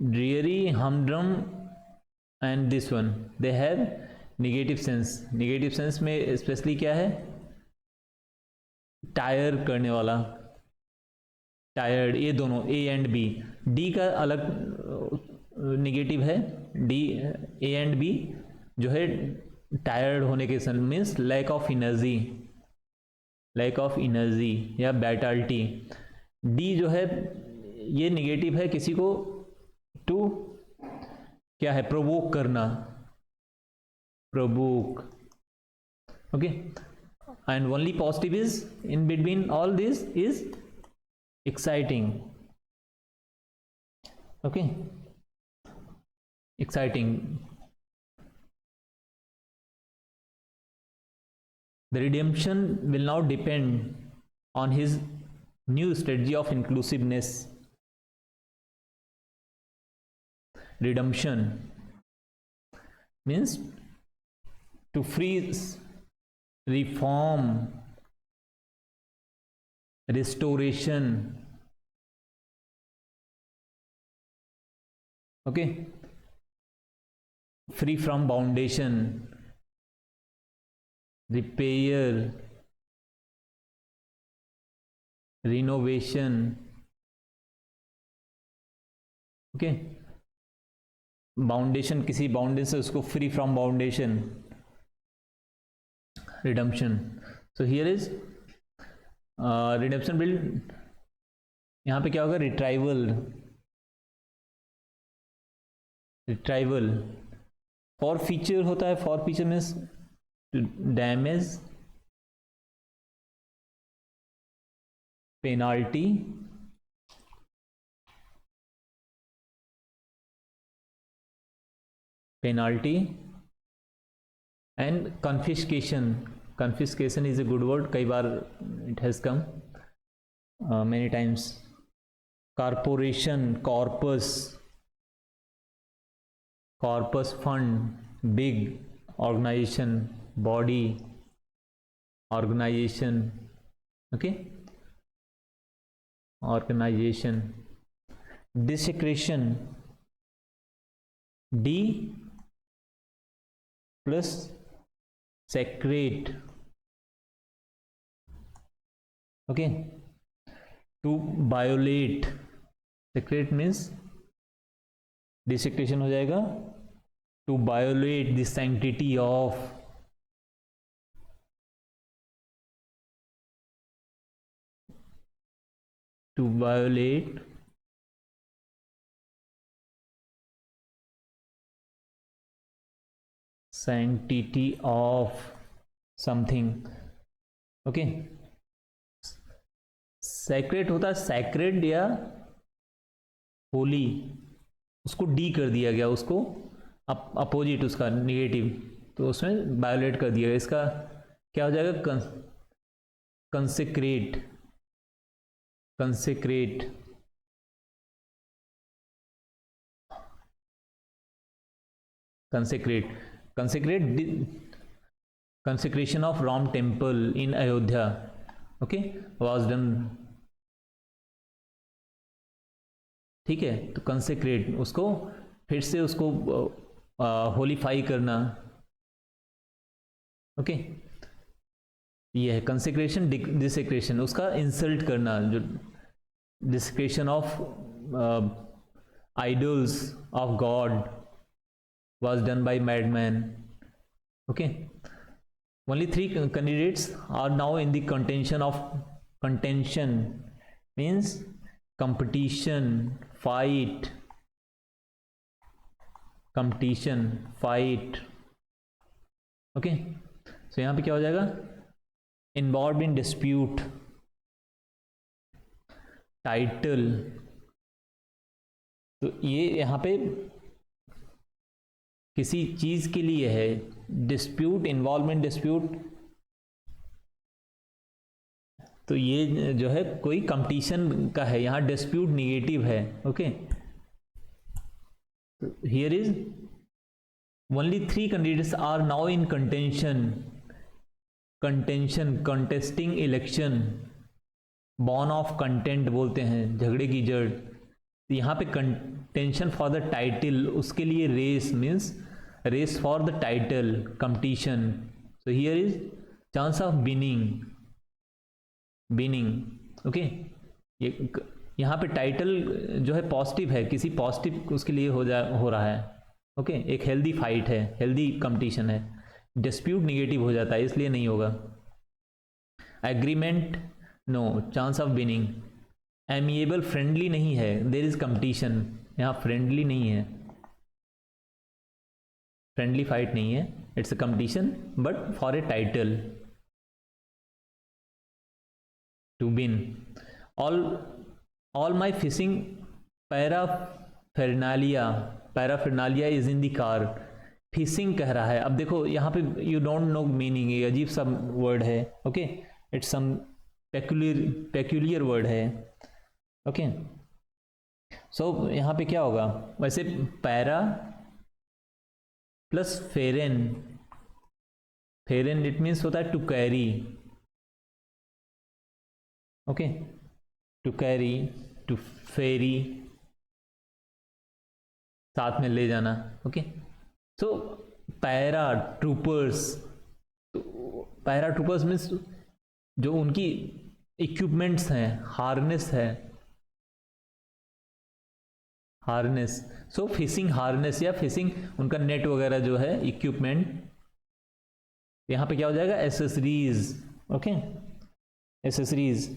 dreary, humdrum and this one, they have negative sense. Negative sense में specially क्या है? Tyre करने वाला, टायर्ड, ये दोनों ए एंड बी। डी का अलग निगेटिव है, डी, ए एंड बी जो है टायर्ड होने के sense means lack of energy, lack of energy या बैटालिटी। डी जो है ये निगेटिव है, किसी को टू क्या है, प्रोवोक करना, provoke, okay. And only positive is in between all this is exciting, okay, exciting. The redemption will now depend on his new strategy of inclusiveness. Redemption means to freeze, reform, restoration, okay, free from foundation, repair, renovation, okay. बाउंडेशन, किसी बाउंडेशन से उसको free from बाउंडेशन, redemption. So here is redemption build, यहाँ पे क्या होगा, रिट्राइवल, रिट्राइवल। फॉर फीचर होता है, for feature means damage, penalty and confiscation is a good word, कई बार it has come many times. Corporation, corpus fund, big organization, body, organization, okay, organization. Desecration, D plus secrete, okay. To violate, secrete means desecration हो जाएगा. To violate the sanctity of, to violate sanctity of something, okay. Sacred होता है sacred या होली, उसको D कर दिया गया, उसको अपोजिट उसका निगेटिव, तो उसमें वायोलेट कर दिया गया. इसका क्या हो जाएगा? Consecrate, consecrate, consecrate, consecrate, consecration of Ram temple in Ayodhya, okay, was done, ठीक है. तो कंसेक्रेट, उसको फिर से उसको होलीफाई करना, ओके. ये है कंसेक्रेशन. डिसेक्रेशन, उसका इंसल्ट करना, जो desecration of idols of god was done by madman, okay. Only 3 candidates are now in the contention means competition, fight, okay. So यहाँ पे क्या हो जाएगा? involved in dispute, title. तो ये यहाँ पे किसी चीज के लिए है. डिस्प्यूट, इन्वॉल्वमेंट डिस्प्यूट, तो ये जो है कोई कंपटीशन का है. यहां डिस्प्यूट निगेटिव है, okay. Here is only 3 candidates are now in contesting election. Born of content बोलते हैं, झगड़े की जड़. तो यहाँ पे कंटेंशन फॉर द टाइटल, उसके लिए race means race for the title, competition. So here is chance of winning, okay. ये यहाँ पे टाइटल जो है पॉजिटिव है, किसी पॉजिटिव उसके लिए हो रहा है, ओके. एक हेल्दी फाइट है, हेल्दी कंपटीशन है. डिस्प्यूट निगेटिव हो जाता है, इसलिए नहीं होगा. Agreement, no, chance of winning. Amiable, friendly नहीं है, देयर इज कंपटीशन. यहाँ फ्रेंडली नहीं है, फ्रेंडली फाइट नहीं है, it's a competition but for a title, to win. All my fishing paraphernalia is in the car. Fishing कह रहा है. अब देखो यहाँ पे यू डोंट नो मीनिंग, ये अजीब सा वर्ड है, okay. It's some peculiar word है, ओके. सो यहाँ पे क्या होगा? वैसे पैरा प्लस फेरेन इट मीन्स होता है to carry, okay. To carry, to ferry, साथ में ले जाना, okay. So paratroopers means जो उनकी इक्विपमेंट्स हैं, हार्नेस है, हार्नेस. सो फिशिंग हार्नेस या फिशिंग उनका नेट वगैरह जो है, इक्विपमेंट. यहां पे क्या हो जाएगा? Accessories, okay. Accessories.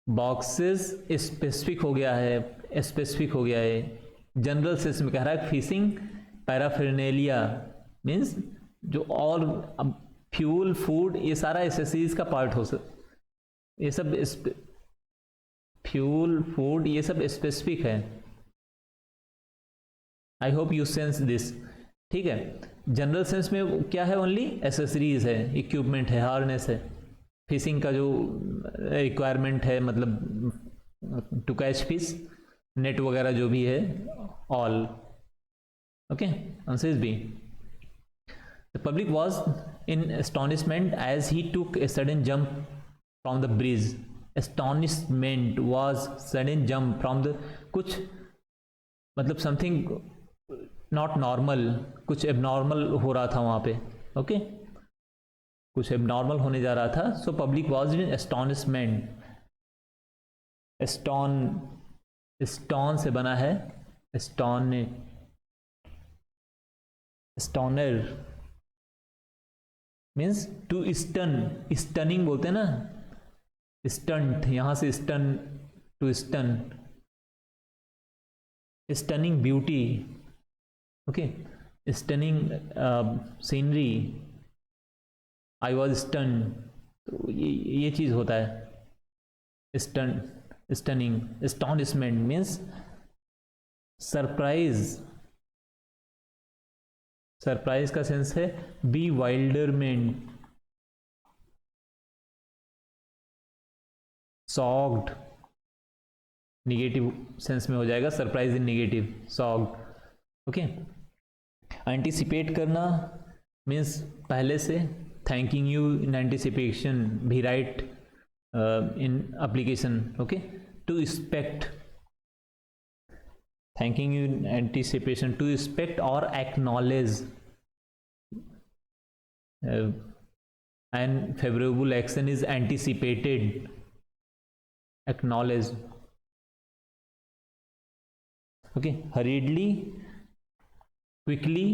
Boxes specific हो गया है, जनरल सेंस में कह रहा है. फिशिंग पैराफिरनेलिया मीन्स जो और फ्यूल, फूड, ये सारा एसेसरीज का पार्ट ये सब फ्यूल फूड ये सब स्पेसिफिक है. I hope you sense this. ठीक है. जनरल सेंस में क्या है? ओनली एसेसरीज है, इक्विपमेंट है, हार्नेस है, फिशिंग का जो रिक्वायरमेंट है, मतलब टू कैच फिश, नेट वगैरह जो भी है, all. Okay, answer is B. The public was in astonishment as he took a sudden jump from the bridge. Astonishment was sudden jump from the, कुछ मतलब समथिंग नॉट नॉर्मल, कुछ abnormal हो रहा था वहाँ पे. ओके, कुछ एबनॉर्मल होने जा रहा था. So public was in astonishment. स्टॉन से बना है, स्टॉनर मीन्स टू स्टन. स्टनिंग बोलते हैं ना, स्टंट, यहां से stun to stun, stunning beauty. Okay, stunning scenery. I was stun, तो ये चीज होता है. Stunning. Astonishment means surprise. Surprise का सेंस है bewilderment. Shocked negative sense में हो जाएगा, surprise in negative, shocked. Okay. Anticipate करना मीन्स पहले से. थैंकिंग यू इन एंटिसिपेशन, भी write in application. Okay. To expect, thanking you in anticipation, to expect or acknowledge and favorable action is anticipated, acknowledge. Okay, hurriedly, quickly,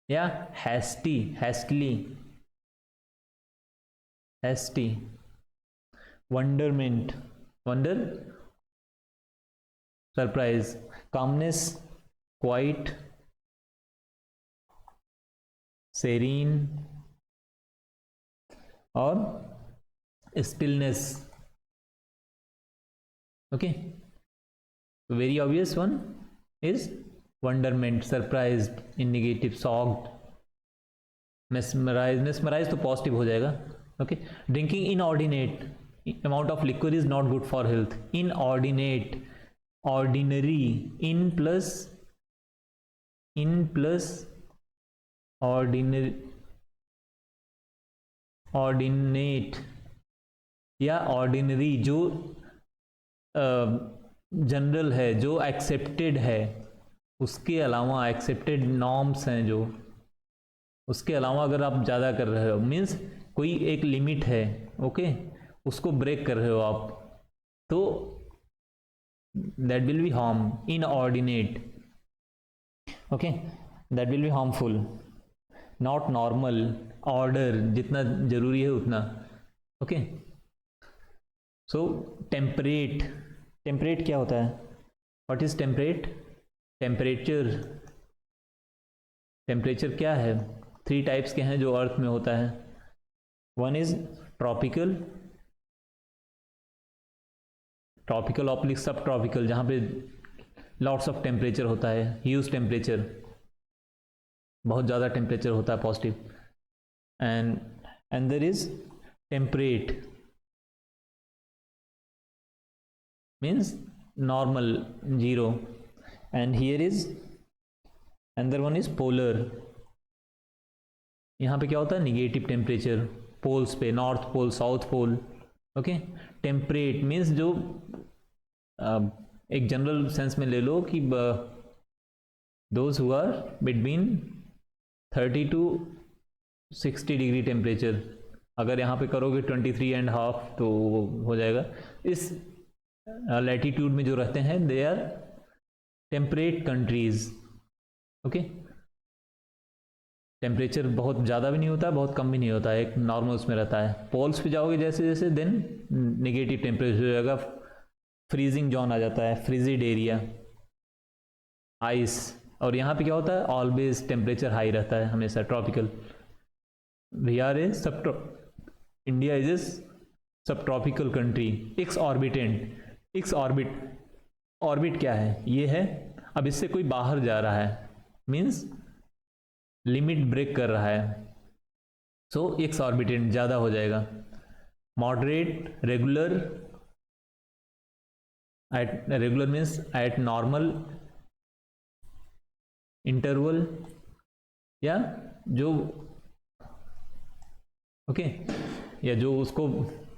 yeah, hastily, hasty. Wonderment, wonder, surprise. Calmness, quiet, serene और stillness. Okay, very obvious one is wonderment, surprised in negative, shocked. Mesmerize तो positive हो जाएगा. Okay. Drinking inordinate amount of liquor is not good for health. Inordinate, ordinary, in plus ordinary, ordinate या ordinary जो general है, जो accepted है, उसके अलावा एक्सेप्टेड नॉर्म्स हैं जो, उसके अलावा अगर आप ज़्यादा कर रहे हो, मीन्स कोई एक लिमिट है, ओके, उसको ब्रेक कर रहे हो आप, तो that will be harm. Inordinate, okay, that will be harmful. Not normal, order, जितना जरूरी है उतना. ओके. सो टेम्परेट. टेम्परेट क्या होता है? What is temperate? Temperature. Temperature क्या है? 3 टाइप्स के हैं जो अर्थ में होता है. वन इज ट्रॉपिकल, ट्रॉपिकल ऑप्लिक सब ट्रॉपिकल, जहाँ पे लॉट्स ऑफ टेम्परेचर होता है, ह्यूज टेम्परेचर, बहुत ज़्यादा टेम्परेचर होता है positive. And there is temperate means normal, zero. And here is another one is polar. यहाँ पे क्या होता है? निगेटिव टेम्परेचर पोल्स पे, north pole, south pole. Okay. Temperate means जो एक जनरल सेंस में ले लो कि those who are between 30 to 60 degree temperature. अगर यहाँ पे करोगे 23.5 तो हो जाएगा. इस लैटिट्यूड में जो रहते हैं they are temperate countries. Okay. Temperature बहुत ज़्यादा भी नहीं होता, बहुत कम भी नहीं होता, एक नॉर्मल उसमें रहता है. पोल्स पे जाओगे जैसे जैसे, देन नेगेटिव टेम्परेचर हो जाएगा, फ्रीजिंग जोन आ जाता है, फ्रीजिड एरिया, आइस. और यहाँ पे क्या होता है? ऑलवेज टेम्परेचर हाई रहता है हमेशा, ट्रॉपिकल. वी आर ए सब India is a subtropical country. Exorbitant, ex orbit क्या है, ये है. अब इससे कोई बाहर जा रहा है, मीन्स लिमिट ब्रेक कर रहा है, सो एक्स ऑर्बिटेंट ज़्यादा हो जाएगा. Moderate, regular, at regular means eight normal interval, या जो ओके या जो उसको,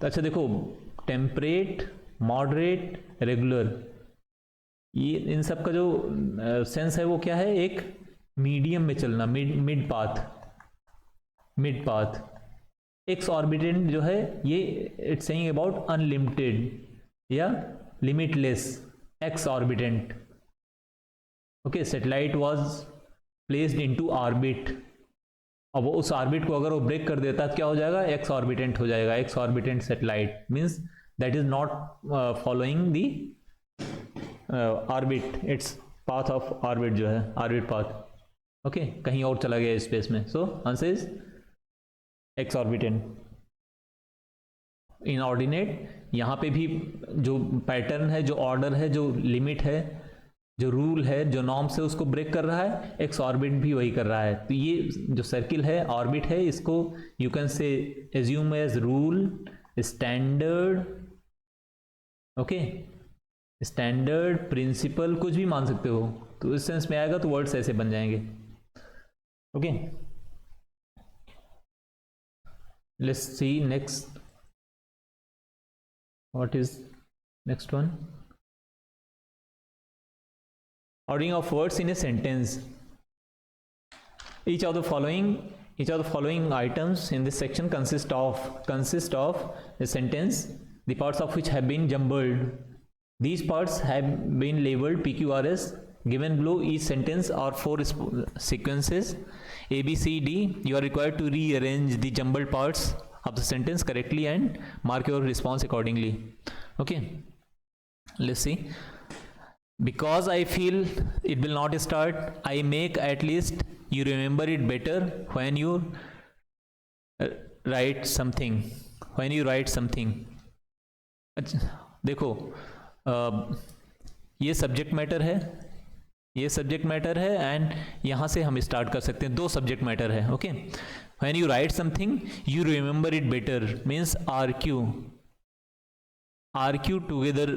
अच्छा देखो, टेम्परेट, मॉडरेट, रेगुलर, ये इन सब का जो सेंस है वो क्या है, एक मीडियम में चलना, मिड पाथ. एक्स ऑर्बिटेंट जो है ये इट्स सेइंग अबाउट अनलिमिटेड या limitless exorbitant. Okay, satellite was placed into orbit. अब वो उस ऑर्बिट को अगर वो ब्रेक कर देता तो क्या हो जाएगा, एक्स ऑर्बिटेंट हो जाएगा. Exorbitant satellite means that is not following the orbit, it's path of orbit जो है, ऑर्बिट पाथ. ओके, कहीं और चला गया स्पेस में. So answer is exorbitant. Inordinate, यहाँ पे भी जो पैटर्न है, जो ऑर्डर है, जो लिमिट है, जो रूल है, जो नॉर्म्स है, उसको ब्रेक कर रहा है. एक्स ऑर्बिट भी वही कर रहा है. तो ये जो सर्किल है, ऑर्बिट है, इसको you can say assume as rule, standard, okay, standard, principle, कुछ भी मान सकते हो. तो इस सेंस में आएगा तो वर्ड्स ऐसे बन जाएंगे. Okay, let's see next. What is next one? Ordering of words in a sentence. Each of the following items in this section consist of a sentence, the parts of which have been jumbled. These parts have been labeled PQRS. Given below each sentence are 4 sequences A, B, C, D. You are required to rearrange the jumbled parts of the sentence correctly and mark your response accordingly. Okay, let's see. Because I feel it will not start, I make at least, you remember it better when you write something. अच्छा देखो, ये subject matter है, and यहाँ से हम start कर सकते हैं. 2 सब्जेक्ट मैटर है. Okay, when you write something you remember it better means RQ together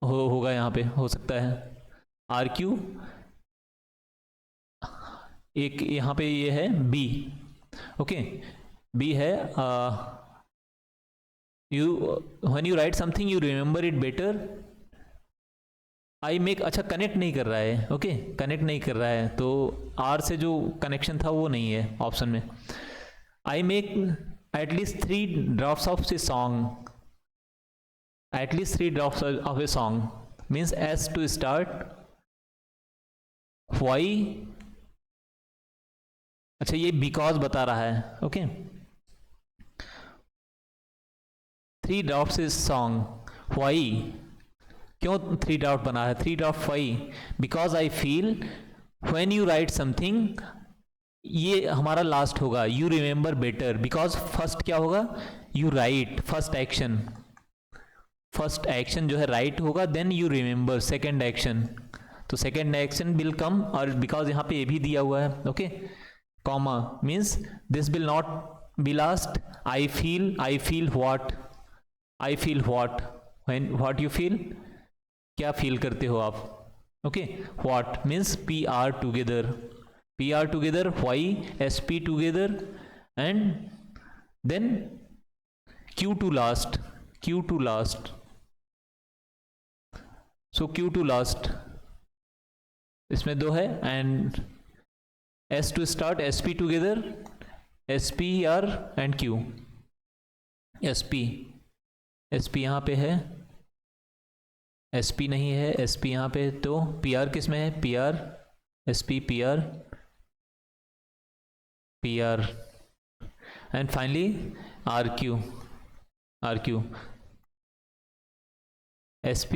होगा यहाँ पे, हो सकता है RQ. एक यहाँ पे ये है B. ओके, B है when you write something you remember it better. I make, अच्छा कनेक्ट नहीं कर रहा है. ओके, कनेक्ट नहीं कर रहा है, तो R से जो कनेक्शन था वो नहीं है ऑप्शन में. I make at least 3 drafts of a song. At least 3 drafts of a song means S to start. Why? अच्छा, ये because बता रहा है. Okay, 3 drafts is song. Why? क्यों 3 draft बना है? 3 draft why? Because I feel when you write something, ये हमारा लास्ट होगा. You remember better because first क्या होगा, you write, फर्स्ट एक्शन जो है राइट होगा, then you remember second action. तो सेकेंड एक्शन विल कम, और बिकॉज यहाँ पे ये भी दिया हुआ है. Okay, comma means this will not be last. I feel what, what you feel, क्या फील करते हो आप. Okay, what means PR together, why SP together, and then Q to last. So Q to last, इसमें 2 है, and S to start, SP together, SPR and Q. SP यहाँ पे है, SP नहीं है, SP यहाँ पे, तो PR किस में है, PR, SP, PR, and finally RQ, SP,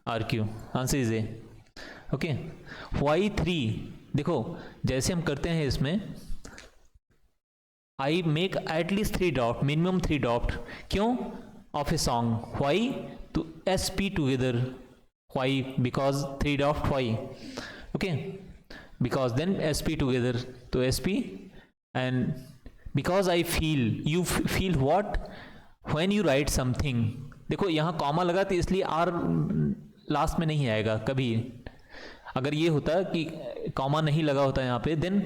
RQ. Answer is A. Okay, Y3, देखो जैसे हम करते हैं इसमें I make at least 3 draft, minimum 3 draft. क्यों? Of a song. Why? To SP together. Why? Because 3 draft. Why? Okay, because then SP together. तो SP and because I feel. You feel what? When you write something. देखो यहाँ comma लगा तो इसलिए R last में नहीं आएगा कभी. अगर ये होता कि कॉमा नहीं लगा होता यहाँ पे, then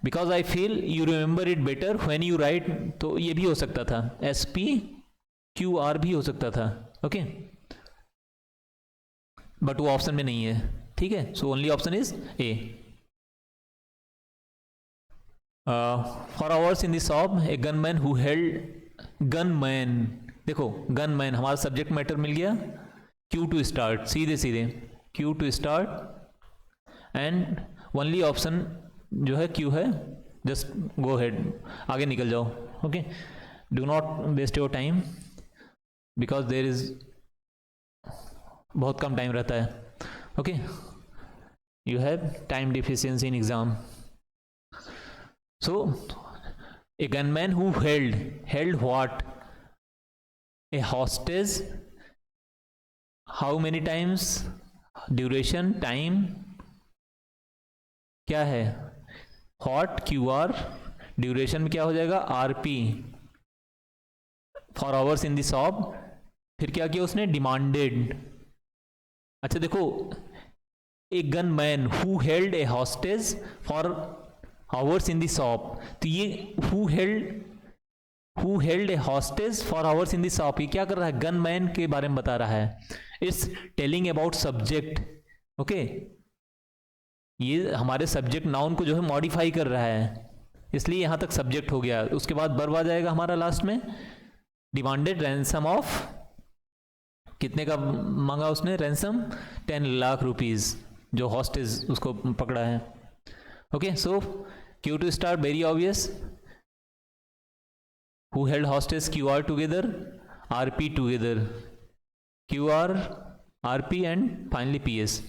because I feel you remember it better when you write, तो ये भी हो सकता था. SPQR भी हो सकता था. ओके, बट वो ऑप्शन में नहीं है. ठीक है, so only option is A. For hours in the shop a gunman who held. Gunman, देखो गनमैन हमारा सब्जेक्ट मैटर मिल गया. Q टू स्टार्ट, सीधे सीधे Q to start and only option जो है Q है. जस्ट गो हेड, आगे निकल जाओ. Okay, do not waste your time because there is बहुत कम टाइम रहता है. Okay, you have time deficiency in exam. So a gunman who held what? A hostage. How many times? Duration, time क्या है? Hot QR. Duration में क्या हो जाएगा? RP. For hours in the shop. फिर क्या किया उसने? डिमांडेड. अच्छा देखो, a gun man who held A hostage for hours in the shop. तो ये who held A hostage for hours in the shop, ये क्या कर रहा है? गन मैन के बारे में बता रहा है. It's telling about subject. Okay, ये हमारे सब्जेक्ट नाउन को जो है मॉडिफाई कर रहा है, इसलिए यहां तक सब्जेक्ट हो गया. उसके बाद वर्ब आ जाएगा हमारा लास्ट में. डिमांडेड रैंसम ऑफ, कितने का मांगा उसने रैंसम? 10 लाख रुपीज, जो हॉस्टेज उसको पकड़ा है. Okay, so Q to start, very obvious. Who held hostage? QR together, RP together. QR, RP and finally PS.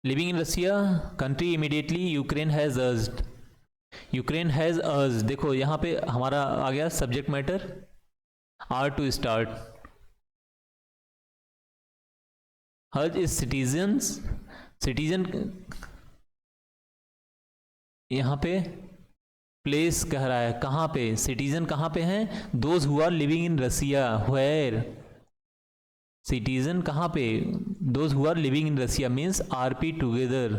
Living in Russia country immediately Ukraine has urged. Ukraine has urge, देखो यहाँ पे हमारा आ गया subject matter. R to start. Hers is citizens. Citizen यहाँ पे place कह रहा है, कहाँ पे? सिटीजन कहाँ पे हैं? Those who are living in Russia. Where? Citizen कहाँ पे? Those who are living in Russia means RP together.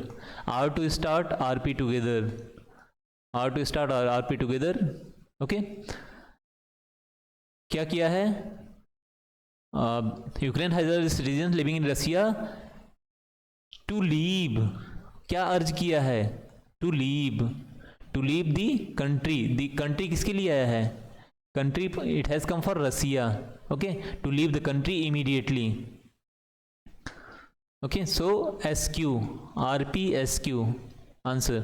R to start, RP together. R to start और RP टुगेदर. ओके, क्या किया है? Ukraine has citizen living in Russia to leave. क्या urge किया है? To leave. To leave the country. The country किसके लिए आया है? Country, it has come for Russia. Okay, to leave the country immediately. Okay, so SQ, RP SQ answer.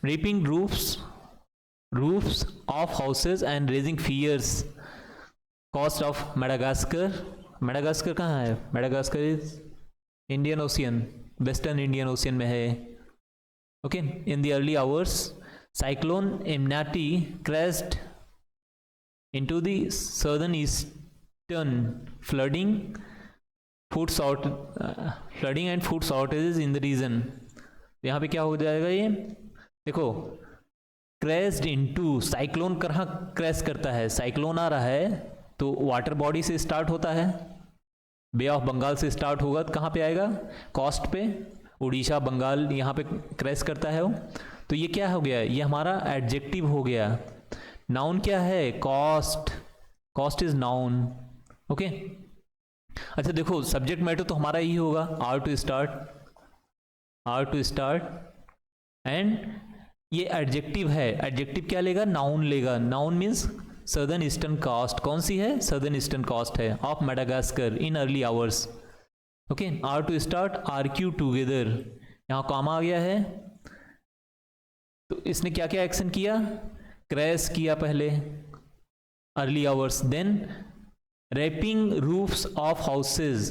reaping roofs of houses and raising fears. coast of Madagascar. Madagascar कहाँ है? Madagascar is Indian Ocean, Western Indian Ocean में है. Okay, in the early hours, cyclone Emnati crashed into the southern eastern, flooding and food shortages in the region. यहाँ पे क्या हो जाएगा? ये देखो, क्रैश्ड इनटू. साइक्लोन कहाँ क्रैश करता है? साइक्लोन आ रहा है तो वाटर बॉडी से स्टार्ट होता है, बे ऑफ बंगाल से स्टार्ट होगा तो कहाँ पे आएगा? कोस्ट पे, उड़ीसा, बंगाल, यहाँ पे क्रैश करता है वो. तो ये क्या हो गया? ये हमारा एडजेक्टिव हो गया. नाउन क्या है? Coast. Coast is noun. Okay, अच्छा देखो, सब्जेक्ट मैटर तो हमारा ही होगा. R टू स्टार्ट एंड ये एडजेक्टिव है. एडजेक्टिव क्या लेगा? नाउन लेगा. Noun means southern eastern coast. कौन सी है? सदर्न ईस्टर्न कास्ट है of Madagascar in early hours. Okay, R to start, RQ together. यहाँ कॉमा आ गया है तो इसने क्या क्या एक्शन किया? क्रैश किया पहले, early hours. Then ripping roofs off houses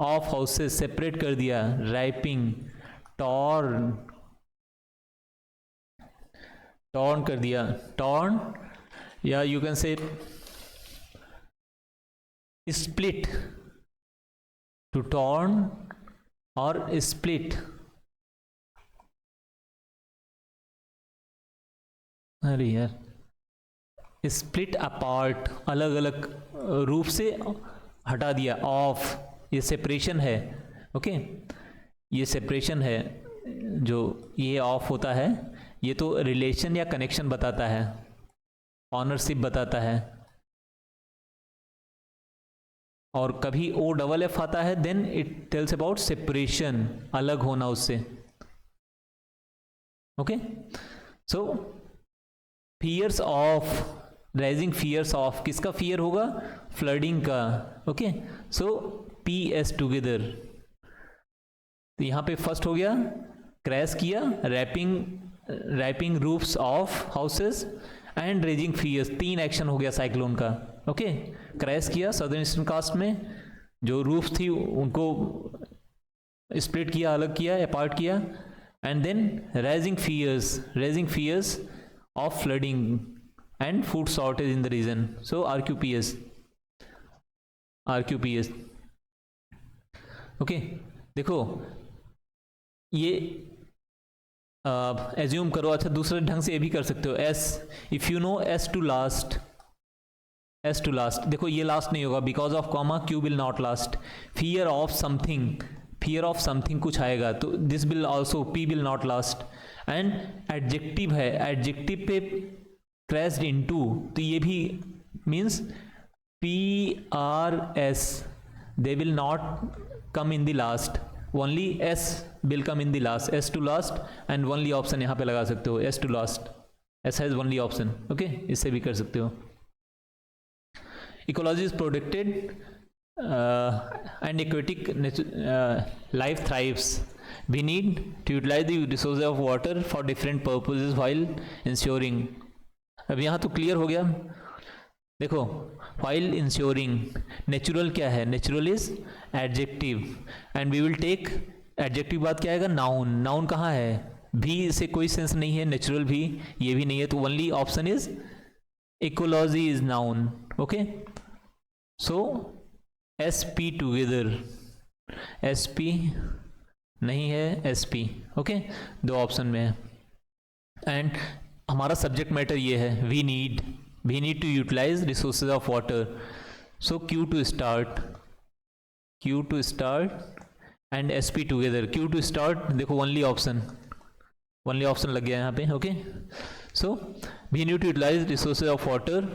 off houses separate कर दिया, रैपिंग, टॉर्न कर दिया, टॉर्न, या you can say split, to torn और स्प्लिट, अरे यार, स्प्लिट अपार्ट, अलग अलग रूप से हटा दिया, ऑफ, ये सेपरेशन है, ओके, ये सेपरेशन है, जो ये ऑफ होता है ये तो रिलेशन या कनेक्शन बताता है, ऑनरशिप बताता है, और कभी ओ डबल एफ आता है then it tells about separation, अलग होना उससे, okay. So fears of, rising fears of, किसका फियर होगा, फ्लडिंग का, okay. So P S together, तो यहां पे फर्स्ट हो गया, क्रैश किया, ripping roofs off houses and raising fears, 3 action हो गया साइक्लोन का, ओके। क्रैश किया सदर्न ईस्टर्न कास्ट में, जो रूफ थी उनको स्प्लिट किया, अलग किया, अपार्ट किया, and then rising fears of flooding and food shortage in the region, so RQPS, okay। देखो ये एज्यूम करो, अच्छा दूसरे ढंग से ये भी कर सकते हो, S, if you know S to last, देखो ये लास्ट नहीं होगा, because of comma Q will not last, fear of something कुछ आएगा तो this will also, P will not last, and adjective है, एडजेक्टिव पे क्रैश्ड इनटू, तो ये भी means PRS, they will not come in the last, only S will come in the last, S to last, and only option यहाँ पे लगा सकते हो, S to last, S has only option, okay, इससे भी कर सकते हो। Ecology is protected and aquatic life thrives, we need to utilize the resources of water for different purposes while ensuring, अब यहाँ तो क्लियर हो गया, देखो while ensuring, नेचुरल क्या है, natural is adjective, and we will take adjective बाद क्या आएगा, नाउन कहाँ है, भी से कोई सेंस नहीं है, नेचुरल भी ये भी नहीं है, तो only option is ecology is noun, okay. So SP together, SP नहीं है, SP, ओके, 2 ऑप्शन में है, एंड हमारा सब्जेक्ट मैटर ये है, we need to utilize resources of water, so Q to start and SP together, Q to start, देखो only option लग गया यहाँ पे, okay. So we need to utilize resources of water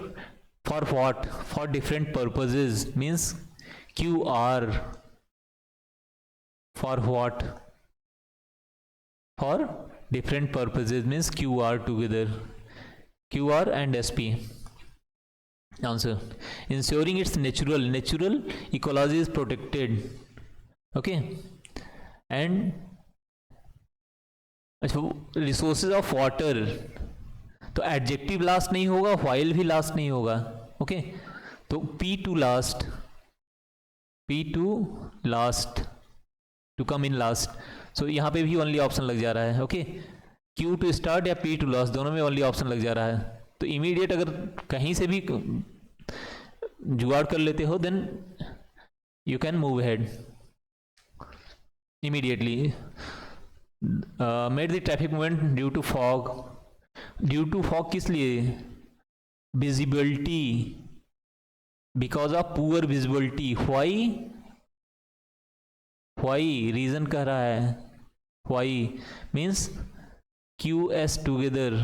for what, for different purposes, means QR, for what, for different purposes, means QR together, QR and SP, answer, ensuring its natural ecology is protected, okay, and resources of water, तो adjective last नहीं होगा, while भी last नहीं होगा, okay, तो P to last, to come in last, so यहाँ पे भी ओनली ऑप्शन लग जा रहा है, ओके, Q टू स्टार्ट या P टू लास्ट, दोनों में ओनली ऑप्शन लग जा रहा है, तो इमीडिएट अगर कहीं से भी जुगाड़ कर लेते हो then you can move ahead immediately. Made the traffic movement due to fog, किस लिए, visibility, because of poor visibility, why reason कह रहा है, why means QS together,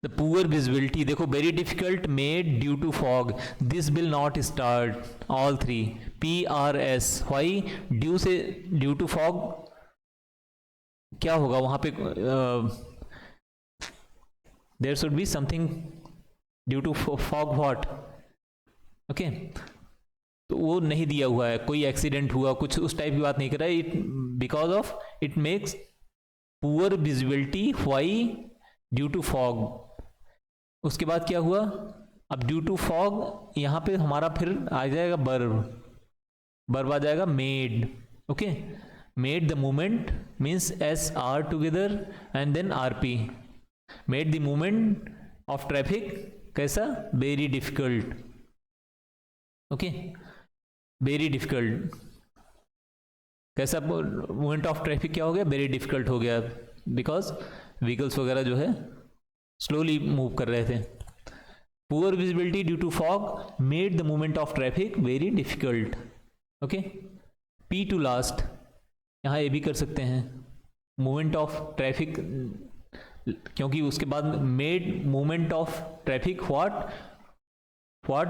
the poor visibility, देखो very difficult made due to fog, this will not start, all 3, PRS, why, due to fog क्या होगा वहां पे, there should be something due to fog what, okay, तो वो नहीं दिया हुआ है, कोई एक्सीडेंट हुआ कुछ उस टाइप की बात नहीं कर रहा है, it because of it makes poor visibility, why, due to fog, उसके बाद क्या हुआ, अब ड्यू टू फॉग यहाँ पे हमारा फिर आ जाएगा वर्ब आ जाएगा made. Okay, made the movement means S R together and then R P. Made the movement of traffic कैसा, very difficult. Okay, very difficult. कैसा मूवमेंट ऑफ ट्रैफिक क्या हो गया, वेरी डिफिकल्ट हो गया, बिकॉज व्हीकल्स वगैरह जो है स्लोली मूव कर रहे थे. Poor visibility due to fog made the movement of traffic very difficult. Okay, P to last, यहाँ ये भी कर सकते हैं, मूवमेंट ऑफ ट्रैफिक, क्योंकि उसके बाद made movement of traffic what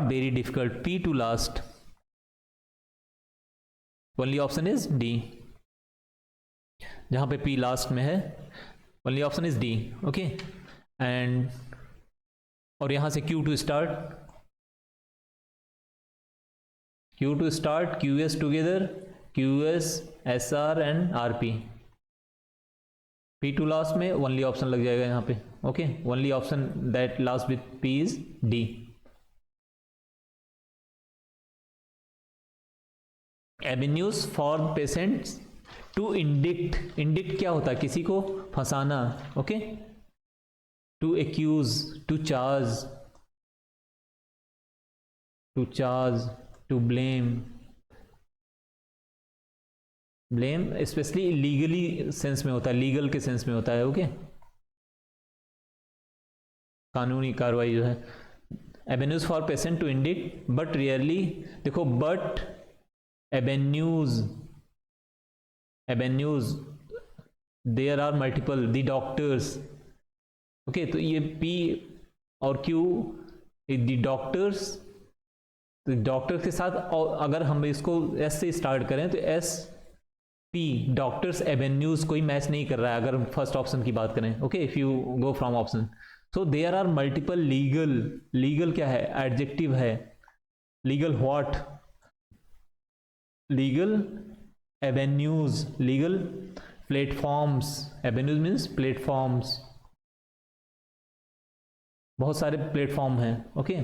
very difficult, P to last. Only option is D, जहां पे पी लास्ट में है, only option is D. Okay, and और यहां से Q to start, Q S together, Q S S R and R P. P to last में only option लग जाएगा यहाँ पे. Okay, only option that last with P is D. Avenues for patients to indict, indict क्या होता है, किसी को फंसाना. Okay, to accuse, to charge, to blame. Blame specially legally sense में होता है, लीगल के सेंस में होता है. ओके, कानूनी कार्रवाई जो है. Avenues for patient to indict, but rarely, देखो but avenues, there are multiple, the doctors. okay, तो ये P और Q, the doctors, तो डॉक्टर के साथ, और अगर हम इसको S से स्टार्ट करें तो S P डॉक्टर्स एवेन्यूज कोई मैच नहीं कर रहा है अगर फर्स्ट ऑप्शन की बात करें. Okay, if you go from option, so there are multiple legal क्या है, एडजेक्टिव है. Legal what, legal avenues, legal platforms. Avenues means platforms, बहुत सारे प्लेटफॉर्म हैं. ओके,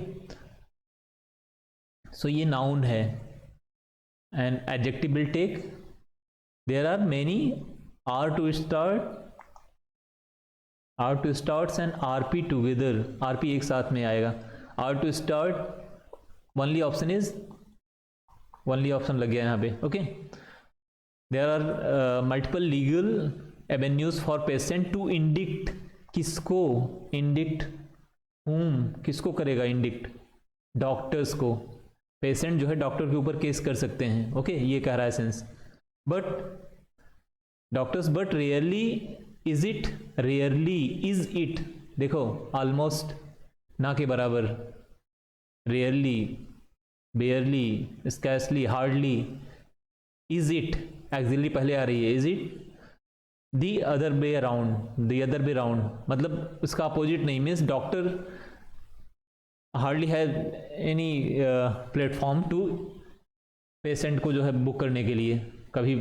सो ये नाउन है. And adjective will take, there are many R to starts and R P together. R P एक साथ में आएगा. R to start, only option is, only option लग गया यहाँ पे. Okay, there are multiple legal avenues for patient to indict, किसको indict, whom किसको करेगा इंडिक्ट, डॉक्टर्स को. पेशेंट जो है डॉक्टर के ऊपर केस कर सकते हैं. ओके, ये कह रहा है sense. But doctors, but rarely is it, देखो ऑलमोस्ट ना के बराबर, rarely, barely, scarcely, hardly. Is it auxiliary पहले आ रही है, is it the other way around, मतलब उसका अपोजिट नहीं, means doctor hardly has any platform to patient को जो है बुक करने के लिए. कभी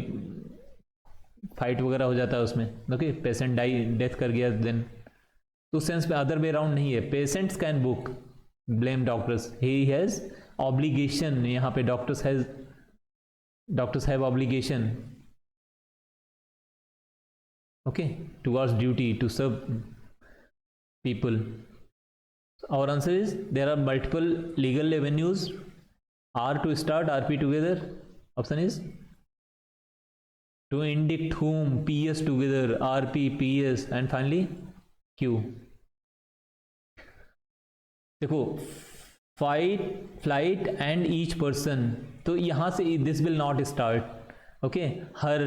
फाइट वगैरह हो जाता है उसमें. ओके, पेशेंट डेथ कर गया, देन तो सेंस में अदर वे अराउंड नहीं है. Patients can book, blame doctors, he has obligation. यहाँ पे doctors have obligation. Okay, towards duty to serve people. Our answer is there are multiple legal avenues, R to start, R P together. Option is to indict whom, PS together, RP, PS and finally Q. देखो flight and each person, तो यहाँ से this will not start. Okay, हर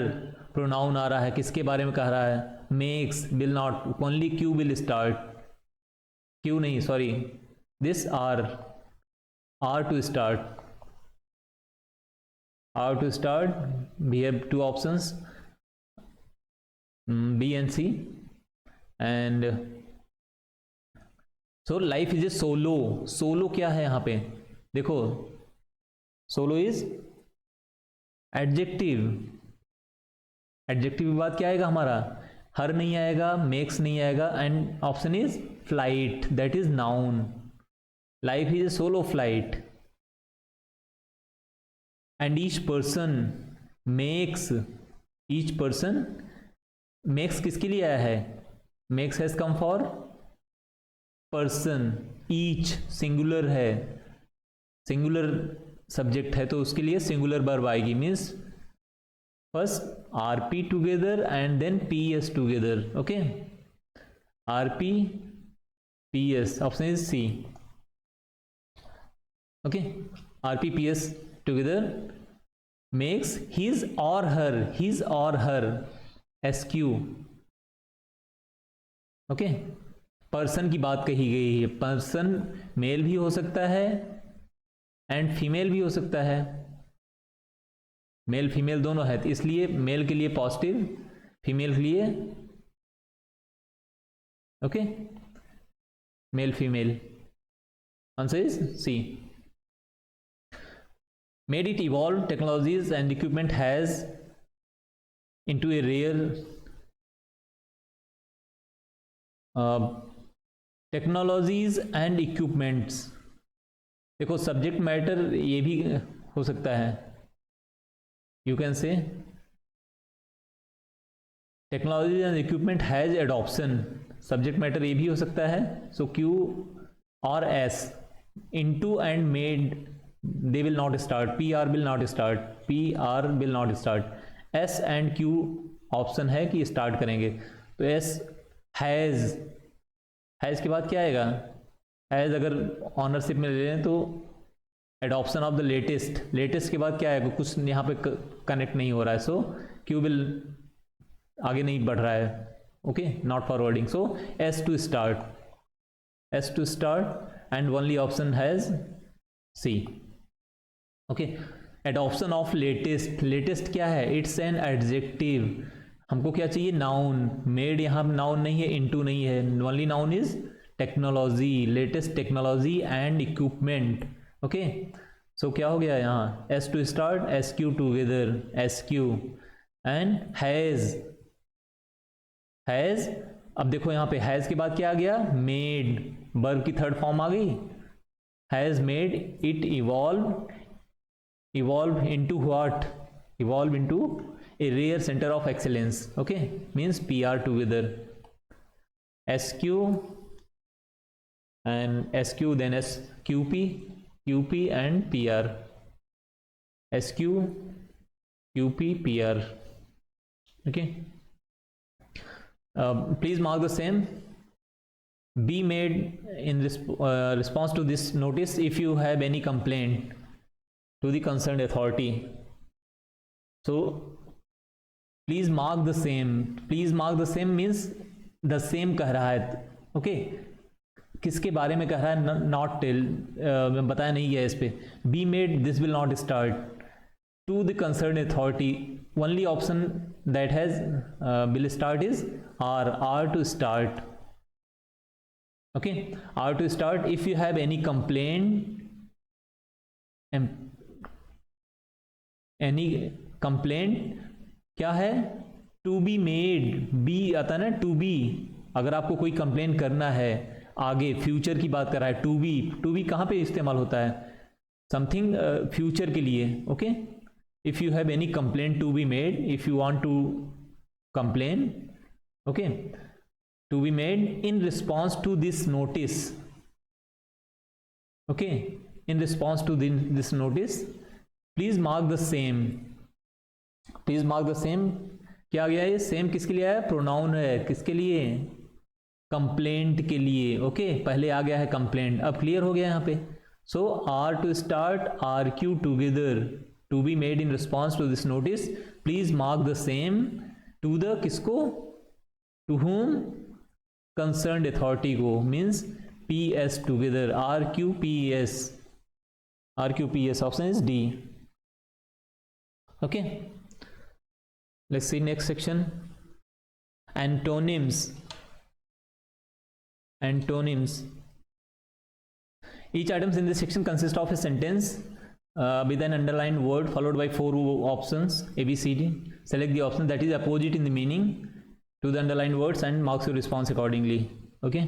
pronoun आ रहा है, किसके बारे में कह रहा है, makes, will not, only Q will start. Q नहीं, sorry, this R to start. How to start? We have two options, B and C, and so life is a solo. Solo क्या है यहाँ पे, देखो solo is adjective. adjective के बाद क्या आएगा हमारा, हर नहीं आएगा, makes नहीं आएगा, and option is flight, that is noun. Life is a solo flight and each person makes किसके लिए आया है? makes has come for person. each singular है, सिंगुलर सब्जेक्ट है तो उसके लिए सिंगुलर वर्ब आएगी. Means first RP together and then PS together. Okay, RP PS, option is C. Okay, RP PS together makes his or her SQ. Okay, person की बात कही गई है. पर्सन मेल भी हो सकता है एंड फीमेल भी हो सकता है. मेल फीमेल दोनों है, इसलिए मेल के लिए पॉजिटिव, फीमेल के लिए okay male female. Answer is C. Made it evolve technologies and equipment has into a rare technologies and equipments. देखो सब्जेक्ट मैटर ये भी हो सकता है. यू कैन से technology and equipment has adoption. Subject matter ये भी हो सकता है. सो Q और S into and made they will not start. PR will not start. PR will not start. S and Q option है कि स्टार्ट करेंगे. तो S हैज़ के बाद क्या आएगा? हैज़ अगर ऑनरशिप में ले लें तो एडॉप्शन ऑफ द लेटेस्ट के बाद क्या आएगा? कुछ यहाँ पे कनेक्ट नहीं हो रहा है. सो Q विल आगे नहीं बढ़ रहा है. Okay, not forwarding. So S to start and only option has C. Okay, adoption of latest क्या है? It's an adjective. हमको क्या चाहिए? नाउन. मेड यहाँ नाउन नहीं है, इनटू नहीं है. Only noun is technology. Latest technology and equipment. Okay, so क्या हो गया यहाँ? S to start, SQ together, SQ and has. अब देखो यहाँ पे हैज़ के बाद क्या आ गया? मेड. वर्ब की थर्ड फॉर्म आ गई. Has made it evolve into what? Evolve into a rare center of excellence. Okay, means PR together. SQ and SQ, then SQP, QP and PR. SQ, QP, PR. Okay, please mark the same. Be made in response to this notice if you have any complaint to the concerned authority. So please mark the same. Please mark the same means the same कह रहा है. Okay, किसके बारे में कह रहा है? Not tell, बताया नहीं गया इस पे. Be made, this will not start. To the concern authority, only option that has will start is R to start. Okay, R to start. If you have any complaint, any complaint क्या है? To be made. B आता ना, to be. अगर आपको कोई complain करना है, आगे फ्यूचर की बात कर रहा है. टू बी कहाँ पे इस्तेमाल होता है? समथिंग फ्यूचर के लिए. Okay, if you have any complaint to be made, if you want to complain, okay, to be made in response to this notice. Okay, in response to this notice, please mark the same. Please mark the same क्या आ गया? ये same किसके लिए आया? Pronoun है. किसके लिए? कंप्लेंट के लिए. ओके, पहले आ गया है कंप्लेंट. अब क्लियर हो गया यहाँ पे. So R to start, RQ together, to be made in response to this notice. Please mark the same to the किसको? To whom? कंसर्न्ड अथॉरिटी को. Means PS together, RQPS. Option is D. Okay, let's see next section. Antonyms. Each items in this section consist of a sentence with an underlined word followed by 4 options A, B, C, D. Select the option that is opposite in the meaning to the underlined words and marks your response accordingly. Okay,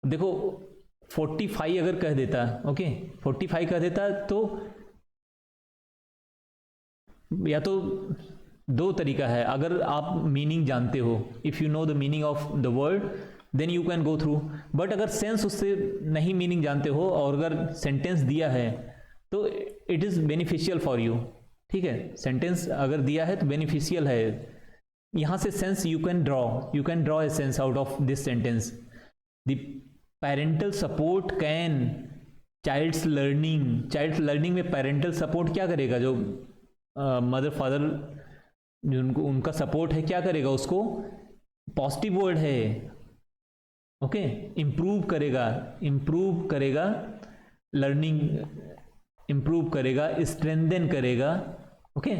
देखो 45 अगर कह देता, okay 45 कह देता, तो या तो दो तरीका है, अगर आप मीनिंग जानते हो, if you know the meaning of the word then you can go through, but अगर सेंस उससे नहीं मीनिंग जानते हो और अगर सेंटेंस दिया है तो it is beneficial for you, ठीक है, सेंटेंस अगर दिया है तो बेनिफिशियल है, यहाँ से sense you can draw a sense out of this sentence. The parental support can child's learning में पेरेंटल सपोर्ट क्या करेगा, जो मदर फादर जो उनका सपोर्ट है क्या करेगा, उसको पॉजिटिव वर्ड है, ओके, इम्प्रूव करेगा लर्निंग, इम्प्रूव करेगा, स्ट्रेंथन करेगा, ओके।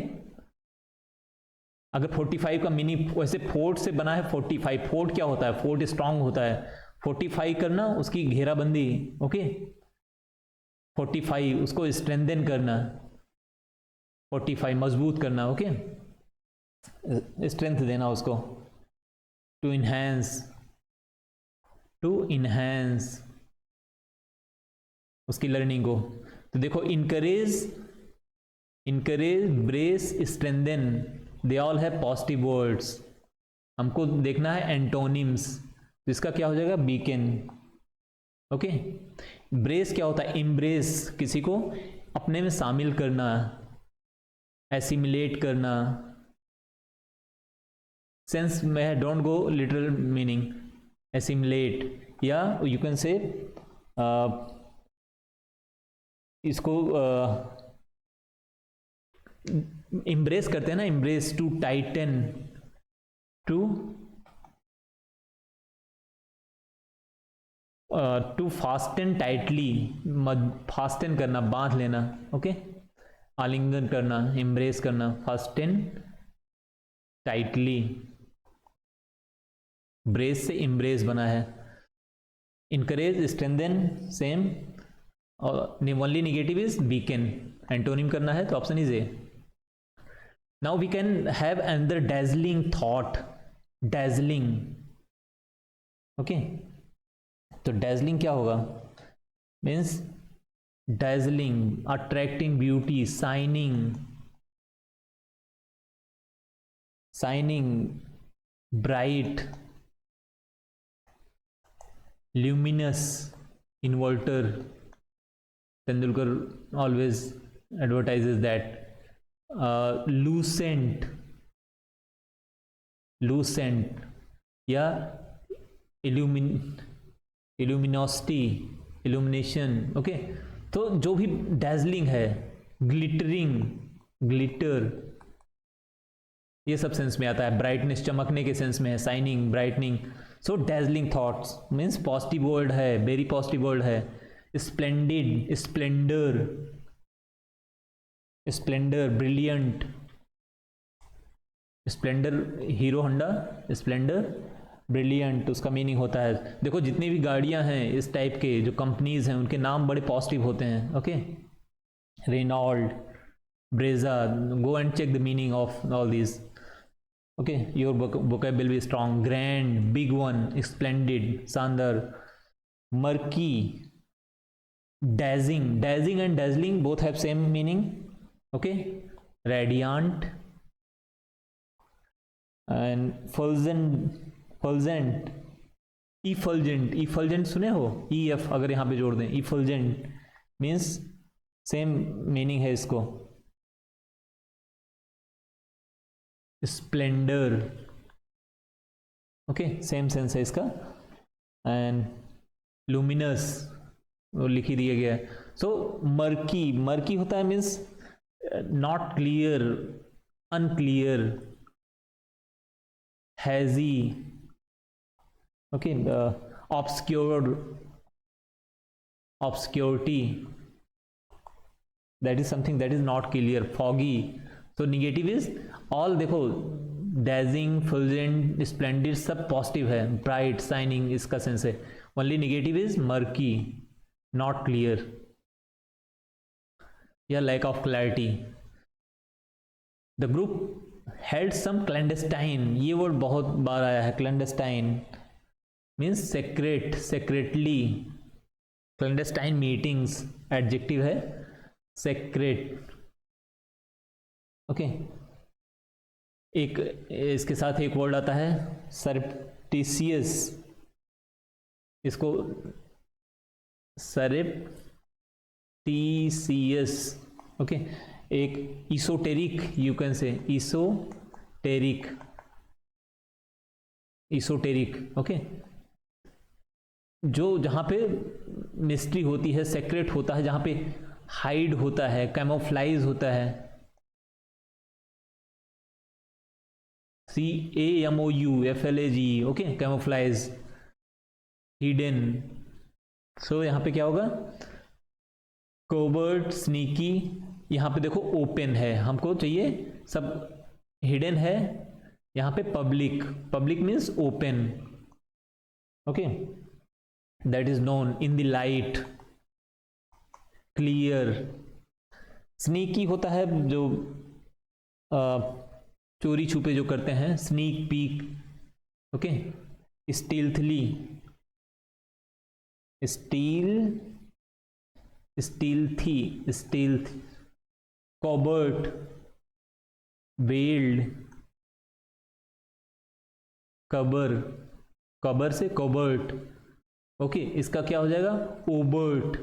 अगर 45 का मीनिंग वैसे फोर्ट से बना है, 45 फोर्ट क्या होता है, फोर्ट स्ट्रांग होता है, 45 करना उसकी घेराबंदी, ओके, 45 उसको स्ट्रेंथन करना, 45 मजबूत करना, ओके, स्ट्रेंथ देना उसको, टू इनहेंस उसकी लर्निंग को। तो देखो encourage, brace, strengthen, they all have positive words. हमको देखना है एंटोनिम्स, तो इसका क्या हो जाएगा, बीकन, ओके। ब्रेस क्या होता है, इम्ब्रेस, किसी को अपने में शामिल करना, एसिमिलेट करना, सेंस में don't go literal meaning, assimilate, या यू कैन से इसको इम्ब्रेस करते हैं ना, embrace, to tighten, to fasten tightly, fasten करना, बांध लेना, ओके, आलिंगन करना, इम्ब्रेस करना, फास्टन टाइटली, ब्रेस से इम्ब्रेस बना है, इनकरेज, स्ट्रेंथन, सेम, और only negative is beacon, antonym करना है तो option is A. Now we can have another dazzling thought, dazzling, okay, तो डैजलिंग क्या होगा, means dazzling, attracting beauty, shining, bright, luminous, inverter, Tendulkar always advertises that, lucent, या illuminosity, illumination, okay. तो जो भी dazzling है, glitter, ये सब सेंस में आता है, ब्राइटनेस, चमकने के सेंस में है, शाइनिंग, ब्राइटनिंग, सो dazzling thoughts means positive word है, वेरी पॉजिटिव वर्ड है। Splendid, Splendor, brilliant, Splendor hero Honda, Splendor, brilliant उसका मीनिंग होता है। देखो जितनी भी गाड़ियां हैं इस टाइप के जो कंपनीज हैं उनके नाम बड़े पॉजिटिव होते हैं, okay, Renault, Brezza, go and check the meaning of all these, okay, your vocabulary strong, grand, big one, splendid, शानदार, murky, dazzling and dazzling both have same meaning, okay, radiant and fulgent, effulgent सुने हो, ef अगर यहाँ पे जोड़ दें, effulgent means same meaning है इसको, splendor, okay, same sense है इसका, and luminous वो लिख ही दिया गया है। सो मर्की होता है means not clear, unclear, hazy, okay, obscurity, that is something that is not clear, foggy. तो निगेटिव इज ऑल, देखो डैजिंग, फुलजेंट, स्प्लेंडिड सब पॉजिटिव है, ब्राइट, शाइनिंग इसका सेंस है, only negative is murky, not clear या lack of clarity। the group held some clandestine, ये word बहुत बार आया है, clandestine means secretly, clandestine meetings adjective है, सेक्रेट। ओके, एक इसके साथ एक वर्ड आता है सरप्टिशियस, इसको सरप्टिशियस। ओके, एक इसोटेरिक, यू कैन से इसोटेरिक, इसोटेरिक। ओके, जो जहां पे मिस्ट्री होती है, सेक्रेट होता है, जहां पे हाइड होता है, कैमोफ्लाइज होता है, CAMOUFLAGE। Okay, camouflage, hidden. So यहां पे क्या होगा, कोवर्ट, स्नीकी। यहां पे देखो ओपन है, हमको चाहिए सब, हिडन है। यहां पे public, public means open. Okay, that is known in the light, clear. Sneaky होता है जो चोरी छुपे जो करते हैं, sneak peek. Okay, stealthily, stealthy, stealth. Covert, veiled, cover, cover से कॉबर्ट। ओके, इसका क्या हो जाएगा, ओबर्ट,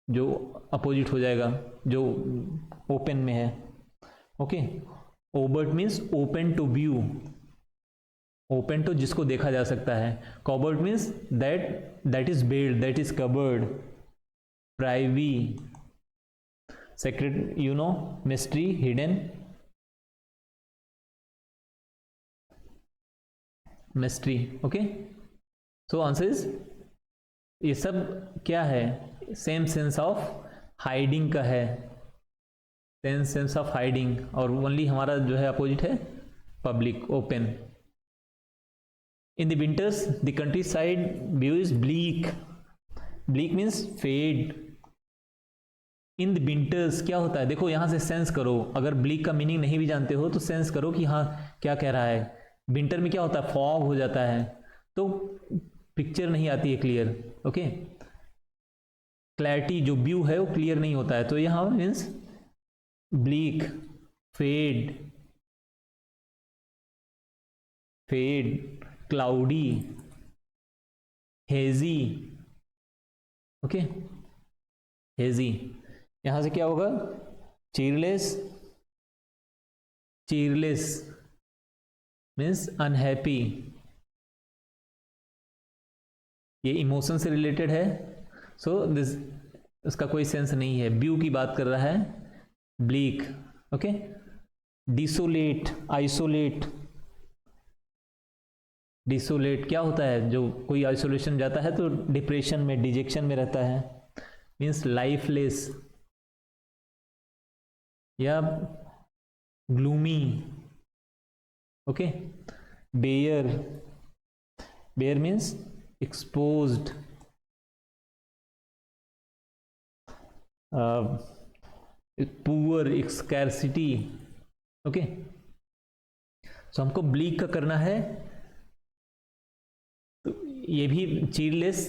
जो अपोजिट हो जाएगा, जो ओपन में है। Okay, overt means open to view, open to जिसको देखा जा सकता है। Covert means that is veiled, that is covered. Privy, secret, you know, mystery, hidden, mystery. Okay, so answer is, ये सब क्या है, सेम सेंस ऑफ हाइडिंग का है, सेंस ऑफ हाइडिंग, और ओनली हमारा जो है अपोजिट है public, open. In the winters the country side view is bleak, bleak means fade. In the winters क्या होता है, देखो यहां से सेंस करो, अगर ब्लीक का मीनिंग नहीं भी जानते हो तो सेंस करो कि हाँ क्या कह रहा है। विंटर में क्या होता है, फॉग हो जाता है, तो पिक्चर नहीं आती है क्लियर। ओके, क्लैरिटी, जो व्यू है वो क्लियर नहीं होता है, तो यहां means bleak, fade, fade, cloudy, hazy. Okay, hazy. यहां से क्या होगा, चीरलेस, चीरलेस मीन्स अनहैप्पी, ये इमोशन से रिलेटेड है। सो दिस, उसका कोई सेंस नहीं है, व्यू की बात कर रहा है, bleak. Okay, desolate, isolate. Desolate क्या होता है, जो कोई आइसोलेशन जाता है तो डिप्रेशन में, डिजेक्शन में रहता है, मीन्स लाइफलेस या gloomy. Okay, bare, bare means exposed, poor, scarcity. Okay, so हमको ब्लीक का करना है, तो ये भी चीरलेस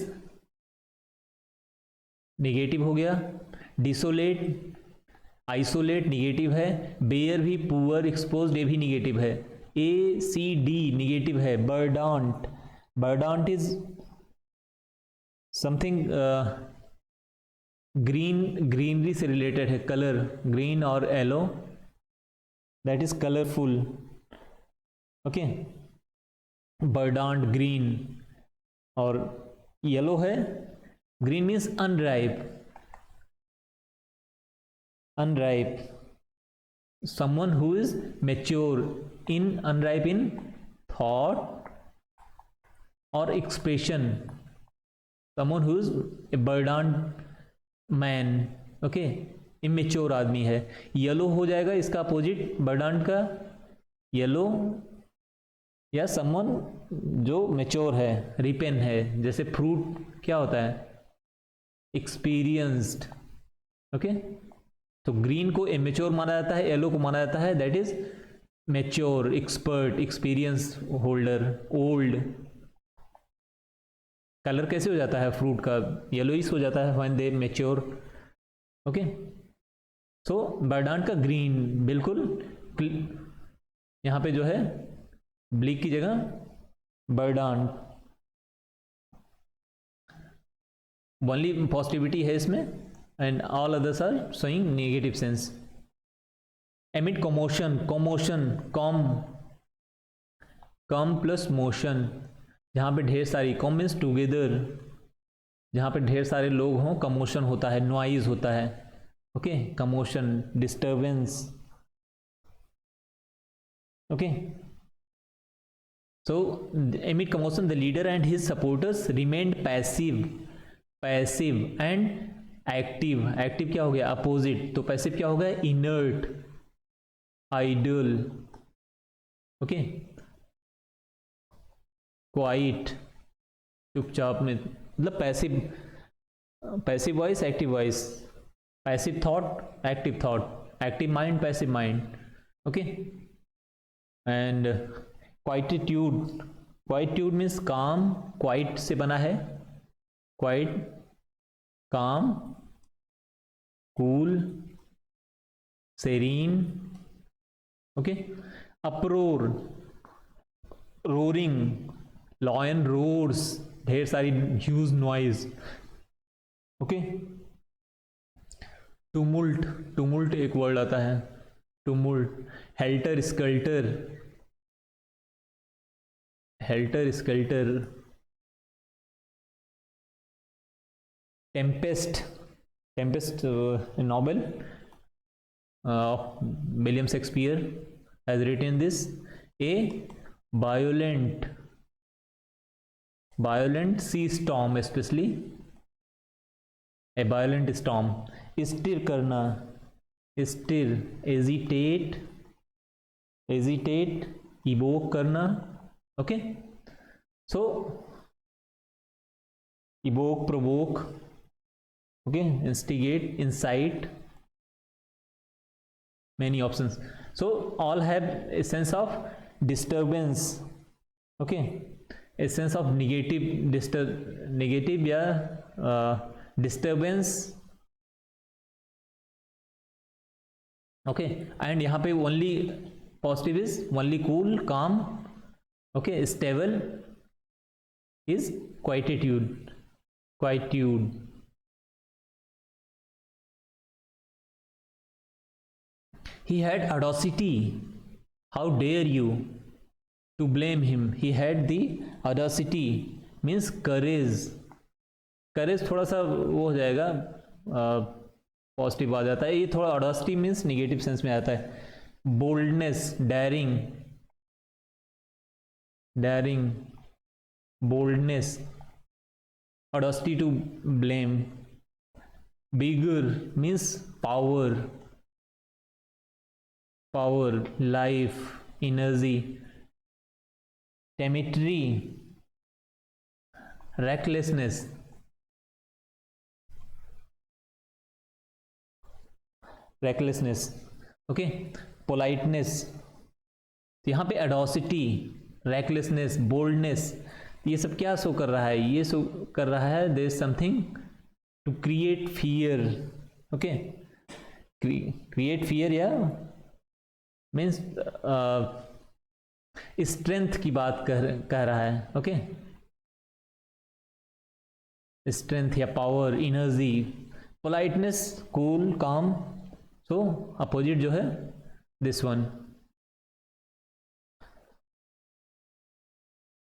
नेगेटिव हो गया, डिसोलेट, आइसोलेट निगेटिव है, बेयर भी, पुअर, एक्सपोज्ड ये भी निगेटिव है, ACD निगेटिव है, verdant, verdant is something green, greenery से रिलेटेड है, कलर, ग्रीन और yellow, that is colourful. Okay, verdant green, और येलो है, green means unripe, unripe, someone who is mature in, unripe in thought or expression, someone who is a burdened man। Okay, immature आदमी है। Yellow हो जाएगा इसका opposite burdened का, yellow, या someone जो मेच्योर है, रिपेन है, जैसे फ्रूट क्या होता है, एक्सपीरियंस्ड। ओके, तो ग्रीन को इमेच्योर माना जाता है, येलो को माना जाता है that is mature, expert, experience holder, old. Colour कैसे हो जाता है फ्रूट का, येलोइश हो जाता है व्हेन दे मैच्योर। ओके, सो बर्डांट का ग्रीन, बिल्कुल यहाँ पे जो है ब्लिक की जगह बर्डांट, ओनली पॉजिटिविटी है इसमें and all others are showing negative sense. Emit commotion, commotion come plus motion, जहाँ पे ढेर सारी, कम मीन्स टुगेदर, जहाँ पे ढेर सारे लोग हों कमोशन होता है, नॉइज होता है। Okay, commotion, disturbance. Okay, so amid commotion the leader and his supporters remained passive and active क्या हो गया अपोजिट, तो पैसिव क्या हो गया inert, idle। ओके, क्वाइट, चुपचाप में, मतलब passive voice, active voice, passive thought, active mind, passive mind. Okay, and quietude means काम, क्वाइट से बना है, क्वाइट, काम, cool, serine. Okay, अप्रोर, roaring, lion roars, ढेर सारी ह्यूज नॉइज। ओके, टुमुल्ट एक वर्ड आता है, tumult, helter skelter, tempest novel William Shakespeare has written this, a violent sea storm, especially a violent storm, stir करना, stir, agitate, evoke करना। Okay, so evoke, provoke, okay, instigate, incite, many options. So all have a sense of disturbance, okay, a sense of negative या disturbance। okay, and यहाँ पे only positive is only cool, calm। okay, stable is quietude। He had audacity, how dare you to blame him, he had the audacity means courage थोड़ा सा वो हो जाएगा, positive आ जाता है, ये थोड़ा audacity मीन्स निगेटिव सेंस में आता है। Boldness, daring, boldness, audacity to blame। bigger means power, life, energy। temerity, recklessness। Okay, politeness, यहाँ पे एडोसिटी, रेकलेसनेस, बोल्डनेस, ये सब क्या शो कर रहा है, ये शो कर रहा है there is something to create fear. Okay, create fear या मीन्स स्ट्रेंथ की बात कह रहा है। ओके, स्ट्रेंथ या power, energy. Politeness, cool, calm, so opposite जो है this one.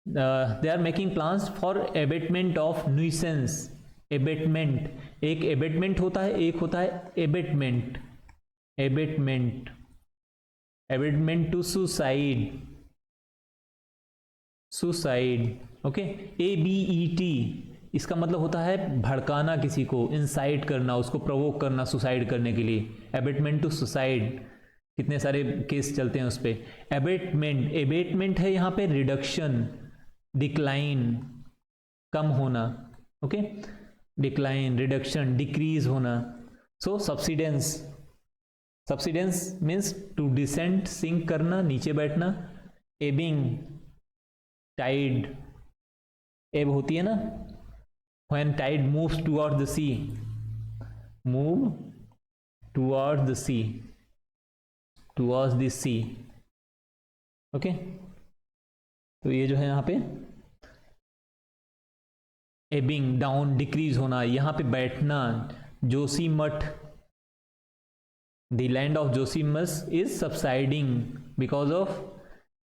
They are making plans for abetment of nuisance. Abetment, एक एबेटमेंट होता है, एक होता है abetment to suicide. Okay, ABET, इसका मतलब होता है भड़काना किसी को, इंसाइट करना, उसको प्रोवोक करना सुसाइड करने के लिए। एबेटमेंट टू सुसाइड, कितने सारे केस चलते हैं उस पर। एबेटमेंट है यहाँ पे रिडक्शन, डिक्लाइन, कम होना। ओके, डिक्लाइन, रिडक्शन, डिक्रीज होना। So subsidence means to descend, sink करना, नीचे बैठना। एबिंग, टाइड, एब होती है ना, when tide moves towards the sea, move towards the sea, towards the sea. Okay तो ये जो है यहाँ पे एबिंग डाउन, डिक्रीज होना, यहाँ पे बैठना, Joshimath, the land of Joshimath is subsiding because of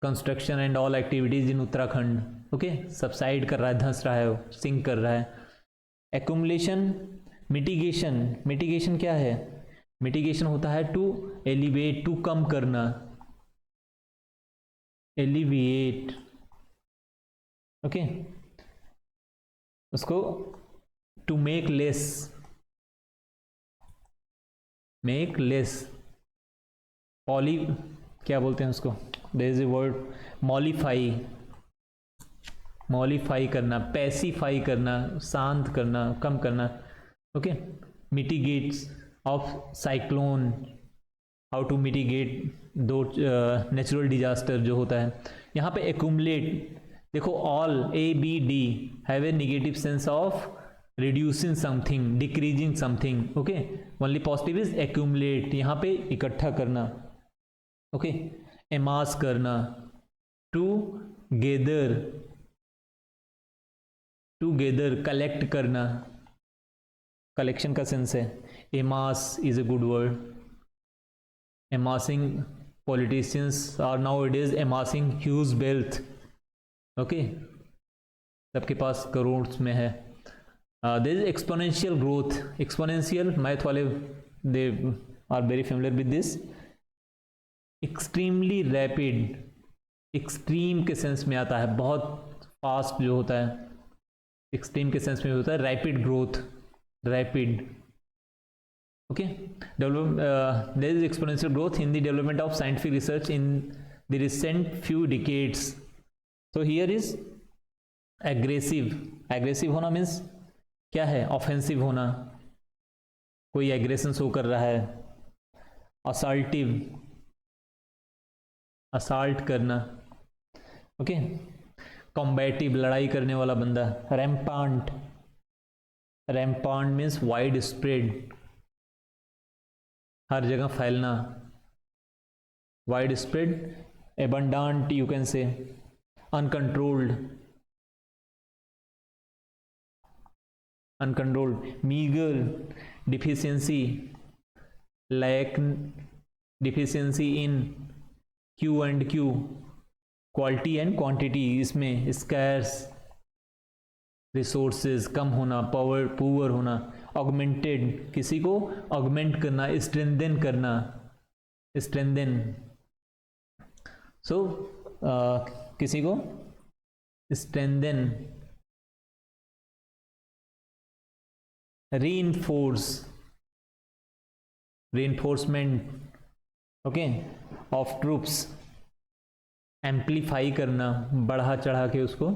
construction and all activities in Uttarakhand. Okay subside कर रहा है, धंस रहा है, सिंक कर रहा है. एक्युमुलेशन, मिटिगेशन, मिटिगेशन क्या है? मिटिगेशन होता है टू एलिवेट, टू कम करना, एलिविएट. ओके उसको to make less, make less. पॉली क्या बोलते हैं उसको, there is a word, mollify, mollify करना, पैसिफाई करना, शांत करना, कम करना. Okay mitigates of cyclone, how to mitigate दो नेचुरल डिजास्टर जो होता है. यहाँ पे एक्यूमुलेट देखो, all A B D have a negative sense of reducing something, decreasing something. Okay only positive is accumulate, यहाँ पे इकट्ठा करना. ओके एमास करना, टू गेदर, टूगेदर कलेक्ट करना, कलेक्शन का सेंस है. Amass is a good word. Amassing, politicians are now it is amassing huge wealth. Okay सबके पास करोड़ में है. There is exponential growth. Exponential math वाले they are very familiar with this. Extremely rapid, extreme के sense में आता है, बहुत फास्ट जो होता है, एक्सट्रीम के सेंस में होता है. Rapid growth, rapid. Okay there is exponential growth in the development of scientific research in the recent few decades. So here is aggressive. Aggressive होना मीन्स क्या है? ऑफेंसिव होना, कोई एग्रेशन शो कर रहा है. असल्टिव, असल्ट करना. ओके कॉम्बैटिव, लड़ाई करने वाला बंदा. Rampant, rampant means wide spread, हर जगह फैलना. Wide spread. Abundant you can say. Uncontrolled, uncontrolled. Meagre, deficiency, lack, deficiency in Q and Q, quality and quantity. इसमें स्कैर्स, रिसोर्सेज कम होना, पावर पुअर होना. ऑगमेंटेड, किसी को ऑगमेंट करना, स्ट्रेंथन करना, स्ट्रेंथन. सो किसी को strengthen. Reinforce, reinforcement. Okay of troops. Amplify करना, बढ़ा चढ़ा के उसको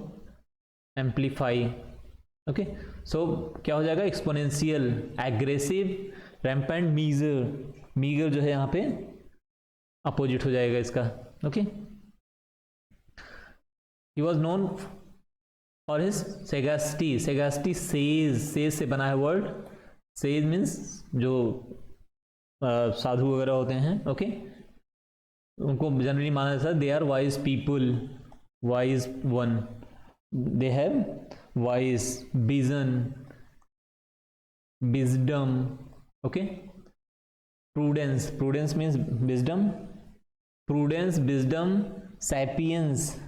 एम्पलीफाई. ओके सो क्या हो जाएगा? Exponential, aggressive, rampant, measure. Meagre जो है यहाँ पे अपोजिट हो जाएगा इसका. Okay he was known for his sagacity. Sagacity sage, sage से बना है वर्ड. सेज मीन्स जो साधु वगैरह होते हैं. ओके उनको जनरली माना जाता है they are wise people, wise one. They have wise, vision, wisdom. Okay prudence, prudence means wisdom. Prudence, wisdom, sapience.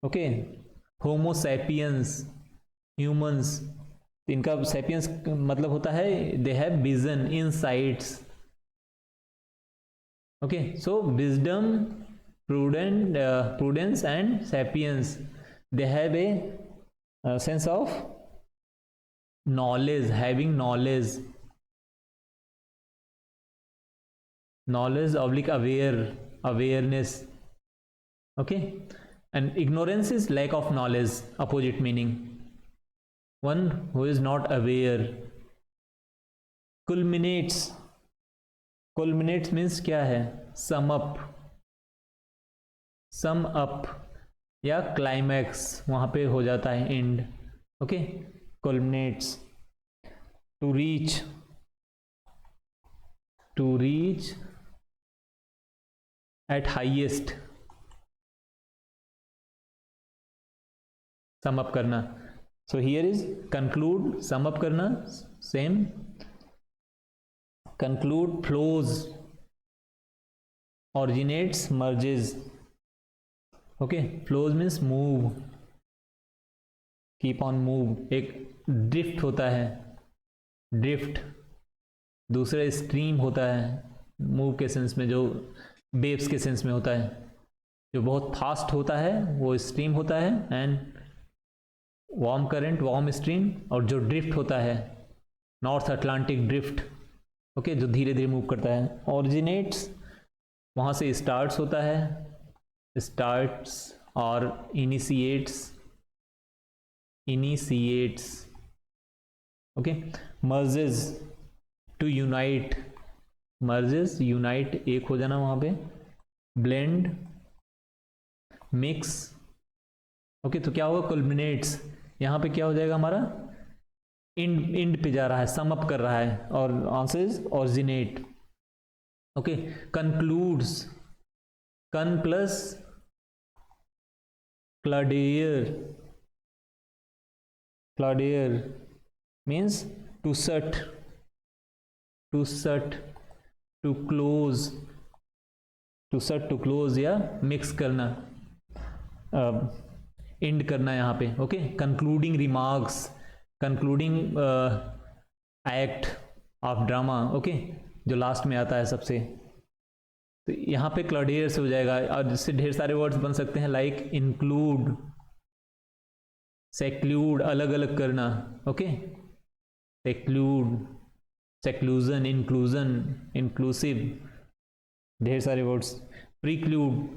Okay homo sapiens, humans. इनका सैपियंस मतलब होता है they have vision, insights. Okay so wisdom, prudence and sapience, they have a sense of knowledge, having knowledge oblique awareness. Okay, and ignorance is lack of knowledge, opposite meaning, one who is not aware. Culminates means क्या है? sum up या climax, वहां पे हो जाता है and. Okay culminates, to reach at highest, sum up करना. So here is conclude, sum up करना, same. Conclude, flows, originates, merges. Okay, flows means move, keep on move. एक ड्रिफ्ट होता है, ड्रिफ्ट. दूसरा स्ट्रीम होता है, मूव के sense में, जो वेव्स के सेंस में होता है. जो बहुत फास्ट होता है वो स्ट्रीम होता है, and warm current, warm stream. और जो ड्रिफ्ट होता है, नॉर्थ अटलांटिक ड्रिफ्ट. ओके, जो धीरे धीरे मूव करता है. ऑरिजिनेट्स, वहाँ से स्टार्ट्स होता है, स्टार्ट्स और initiates. Okay. Merges, to unite, merges, unite, एक हो जाना वहाँ पे. Blend, mix. ओके, तो क्या होगा, कल्मिनेट्स. यहाँ पे क्या हो जाएगा हमारा, इंड पे जा रहा है, सम अप कर रहा है. और answer is originate. Okay. Concludes, कन प्लस क्लाडेयर. क्लाडेयर मीन्स टू सट, टू क्लोज, टू क्लोज या मिक्स करना, एंड करना यहाँ पे. Okay. Concluding remarks, concluding act of drama. Okay, जो लास्ट में आता है सबसे. तो यहाँ पे क्लॉडियर से हो जाएगा. और जिससे ढेर सारे वर्ड्स बन सकते हैं, लाइक इंक्लूड, सेक्लूड, अलग अलग करना. ओके. सेक्लूड, सेक्लूजन, इंक्लूजन, इंक्लूसिव, ढेर सारे वर्ड्स. प्रीक्लूड,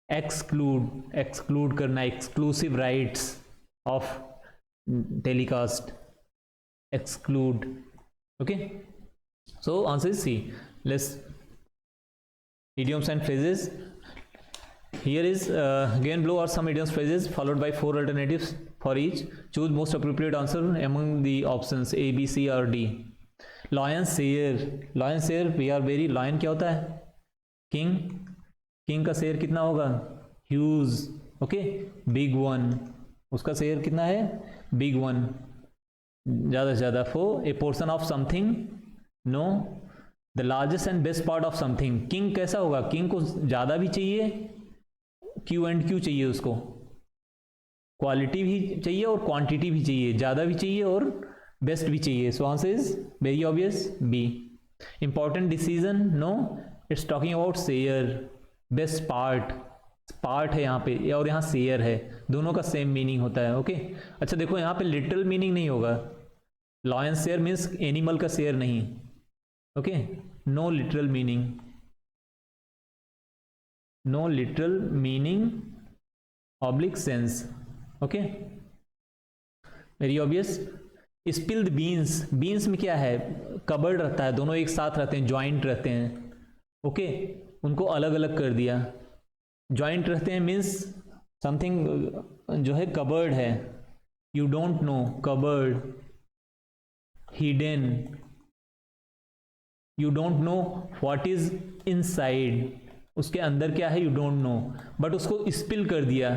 एक्सक्लूड, एक्सक्लूड करना, exclusive rights of telecast, exclude. Okay, so answer is C. Let's idioms and phrases. Here is given below are some idioms, phrases followed by 4 alternatives for each. Choose most appropriate answer among the options A, B, C or D. Lion शेर, lion शेर, we are very. lion क्या होता है, king, king का शेर कितना होगा, huge. okay, big one, उसका शेर कितना है, big one, ज़्यादा से ज़्यादा. For a portion of something, no. The largest and best part of something. King कैसा होगा, किंग को ज़्यादा भी चाहिए, क्यू एंड क्यू चाहिए उसको, क्वालिटी भी चाहिए और क्वांटिटी भी चाहिए, ज़्यादा भी चाहिए और बेस्ट भी चाहिए. So answer is very obvious B. Important decision, no. It's talking about share. Best part, part है यहाँ पे और यहाँ शेयर है, दोनों का सेम मीनिंग होता है. ओके. अच्छा देखो, यहाँ पे लिटरल मीनिंग नहीं होगा. लॉयन शेयर मीन्स एनिमल का शेयर नहीं. Okay. No literal meaning, no literal meaning oblique sense. Okay, very obvious. Spill the beans, beans में क्या है, कबर्ड रहता है, दोनों एक साथ रहते हैं, ज्वाइंट रहते हैं. ओके, उनको अलग अलग कर दिया. ज्वाइंट रहते हैं मीन्स समथिंग जो है कबर्ड है. You don't know, cupboard. Hidden, you don't know what is inside, उसके अंदर क्या है, यू डोंट नो. बट उसको स्पिल कर दिया,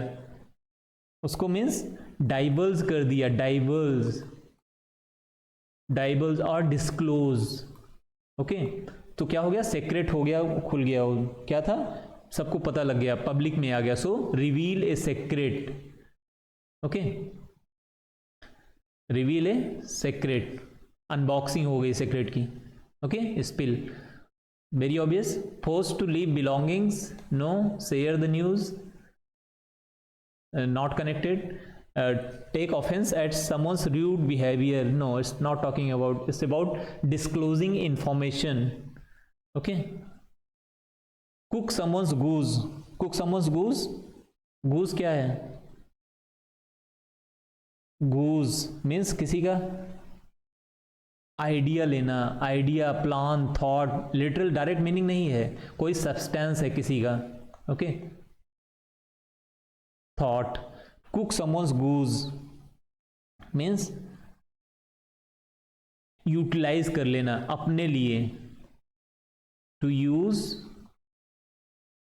उसको मीन्स डाइवर्स कर दिया, डाइवर्स, डाइवर्स और डिस्क्लोज. ओके, तो क्या हो गया, सेक्रेट हो गया, खुल गया. क्या था, सबको पता लग गया, पब्लिक में आ गया. So reveal a secret. Okay, reveal a secret, unboxing हो गई सेक्रेट की. Okay. Spill, very obvious. Force to leave belongings, no. Share the news, not connected. Take offence at someone's rude behaviour, no. It's not talking about, it's about disclosing information. Okay. Cook someone's goose, cook someone's goose, goose क्या है, goose means किसी का idea लेना, idea, plan, thought. Literal direct meaning नहीं है, कोई substance है किसी का. Okay. thought. Cook someone's goose means utilize कर लेना अपने लिए, to use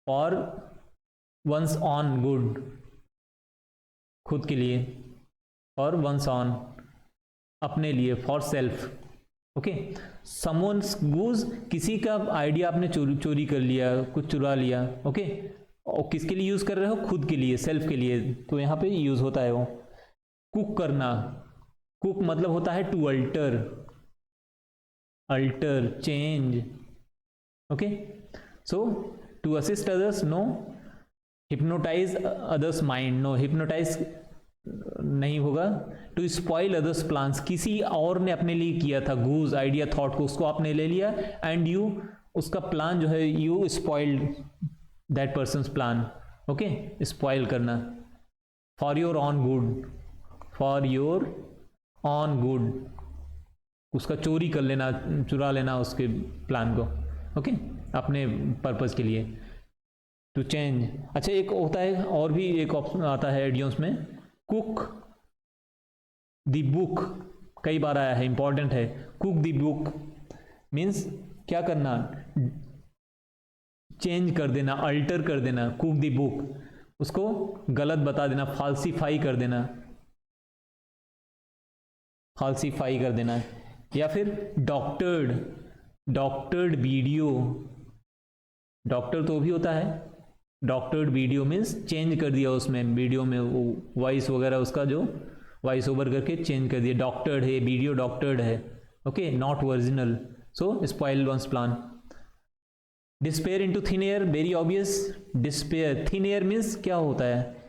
for one's own good, खुद के लिए, और वंस ऑन अपने लिए, for self. Okay, someone's goose किसी का आइडिया आपने चोरी कर लिया, कुछ चुरा लिया. ओके, और किसके लिए यूज कर रहे हो? खुद के लिए, सेल्फ के लिए, तो यहां पे यूज होता है वो. कुक करना, कुक मतलब होता है to alter, alter, change. Okay, so to assist others, no. Hypnotize others mind, no, hypnotize नहीं होगा. टू स्पॉइल अदर्स प्लान्स, किसी और ने अपने लिए किया था, गूज आइडिया थॉट को, उसको आपने ले लिया, एंड यू, उसका प्लान जो है, you spoiled that person's plan. Okay, spoil करना. For your own good, for your own good, उसका चोरी कर लेना, चुरा लेना उसके प्लान को. ओके, अपने पर्पस के लिए. To change. अच्छा, एक होता है और भी एक ऑप्शन आता है एडियम्स में, कुक द बुक, कई बार आया है, इंपॉर्टेंट है. कुक द बुक मीन्स क्या करना? चेंज कर देना, अल्टर कर देना. कुक द बुक, उसको गलत बता देना, फाल्सीफाई कर देना, फाल्सीफाई कर देना. या फिर डॉक्टर्ड, डॉक्टर्ड वीडियो, डॉक्टर तो भी होता है. डॉक्टर्ड वीडियो मीन्स चेंज कर दिया उसमें, वीडियो में वो वॉइस वगैरह, उसका जो वॉइस ओवर करके चेंज कर दिया. डॉक्टर्ड है, वीडियो डॉक्टर्ड है. Okay, not original, so spoil one's plan. Despair into thin air, very obvious. Despair, thin air means क्या होता है?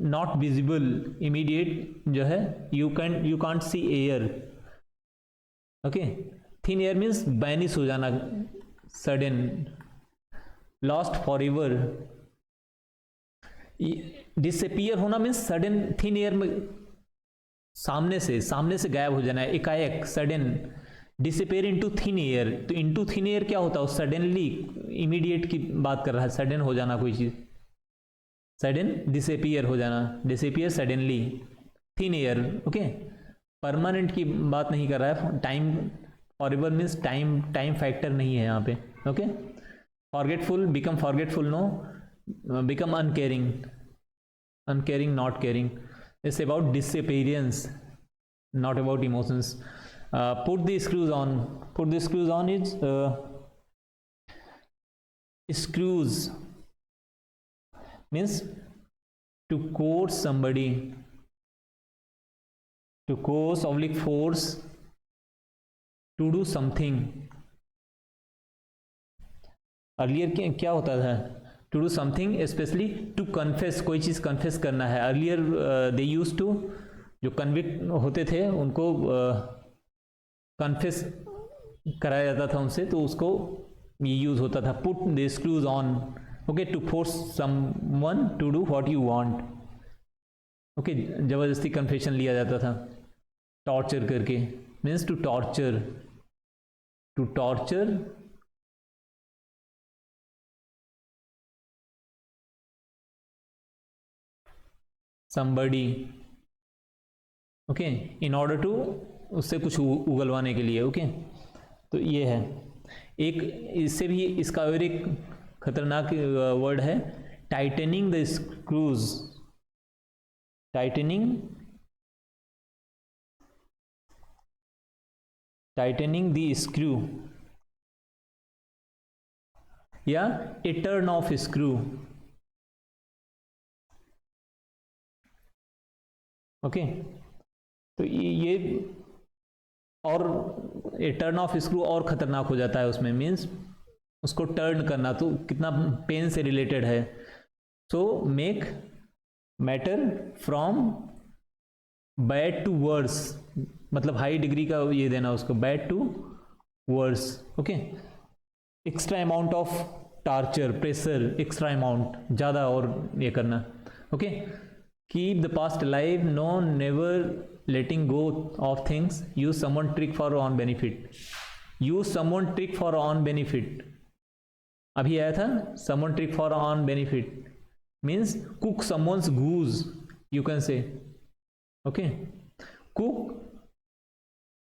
नॉट विजिबल, इमीडिएट जो है, you can't see air. Okay, thin air means banish हो जाना, sudden. Lost for ever. Disappear होना means sudden, thin air में सामने से गायब हो जाना है, एकाएक, sudden. Disappear into thin air, तो इनटू थिन एयर क्या होता है? सडनली, इमीडिएट की बात कर रहा है, सडन हो जाना कोई चीज, सडन डिसअपियर हो जाना, disappear suddenly. Thin air. Okay, permanent की बात नहीं कर रहा है. Time forever means time factor नहीं है यहाँ पे. Okay, forgetful, become forgetful, no. Become uncaring, uncaring, not caring. It's about disappearance, not about emotions. Put the screws on. Put the screws on is screws means to coerce somebody, to coerce oblique force to do something. Earlier क्या होता था? To do something, specially to confess, कोई चीज़ confess करना है. Earlier they use to, जो convict होते थे उनको कन्फेस कराया जाता था उनसे, तो उसको ये यूज होता था. Put the screws on. Okay, to force someone to do what you want. Okay, जबरदस्ती कन्फेशन लिया जाता था, टॉर्चर करके. Means to torture, to torture somebody. Okay, in order to, उससे कुछ उगलवाने के लिए. ओके, तो ये है एक. इससे भी इसका और एक खतरनाक वर्ड है, tightening the screws. Tightening the screw या a turn of screw. Okay, तो ये और ए टर्न ऑफ स्क्रू और खतरनाक हो जाता है उसमें. मीन्स उसको टर्न करना, तो कितना पेन से रिलेटेड है. So make matter from bad to worse, मतलब हाई डिग्री का ये देना उसको, bad to worse. Okay, extra amount of torture, pressure, extra amount, ज़्यादा और ये करना. Okay, keep the past alive, no, never letting go of things. Use someone trick for own benefit. Use someone trick for own benefit. अभी आया था someone trick for own benefit. Means cook someone's goose, you can से, okay. Cook,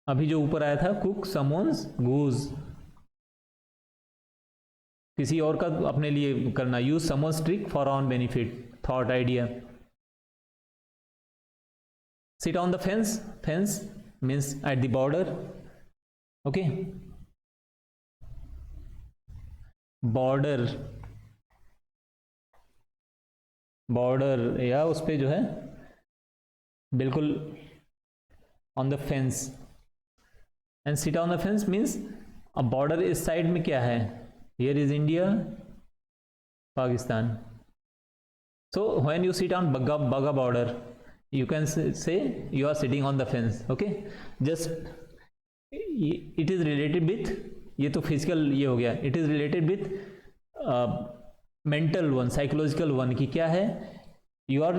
अभी जो ऊपर आया था, cook someone's goose, किसी और का अपने लिए करना। Use someone's trick for on benefit, thought, idea. Sit on the fence, fence means at the border, okay. Border, border या उस पे जो है बिल्कुल on the fence. And sit on the fence means अब बॉर्डर इस साइड में क्या है, here is India, Pakistan. So when you sit on Baga border, you can say you are sitting on the fence, okay। just it is related with, ये तो physical ये हो गया, it is related with mental one, psychological one, की क्या है, you are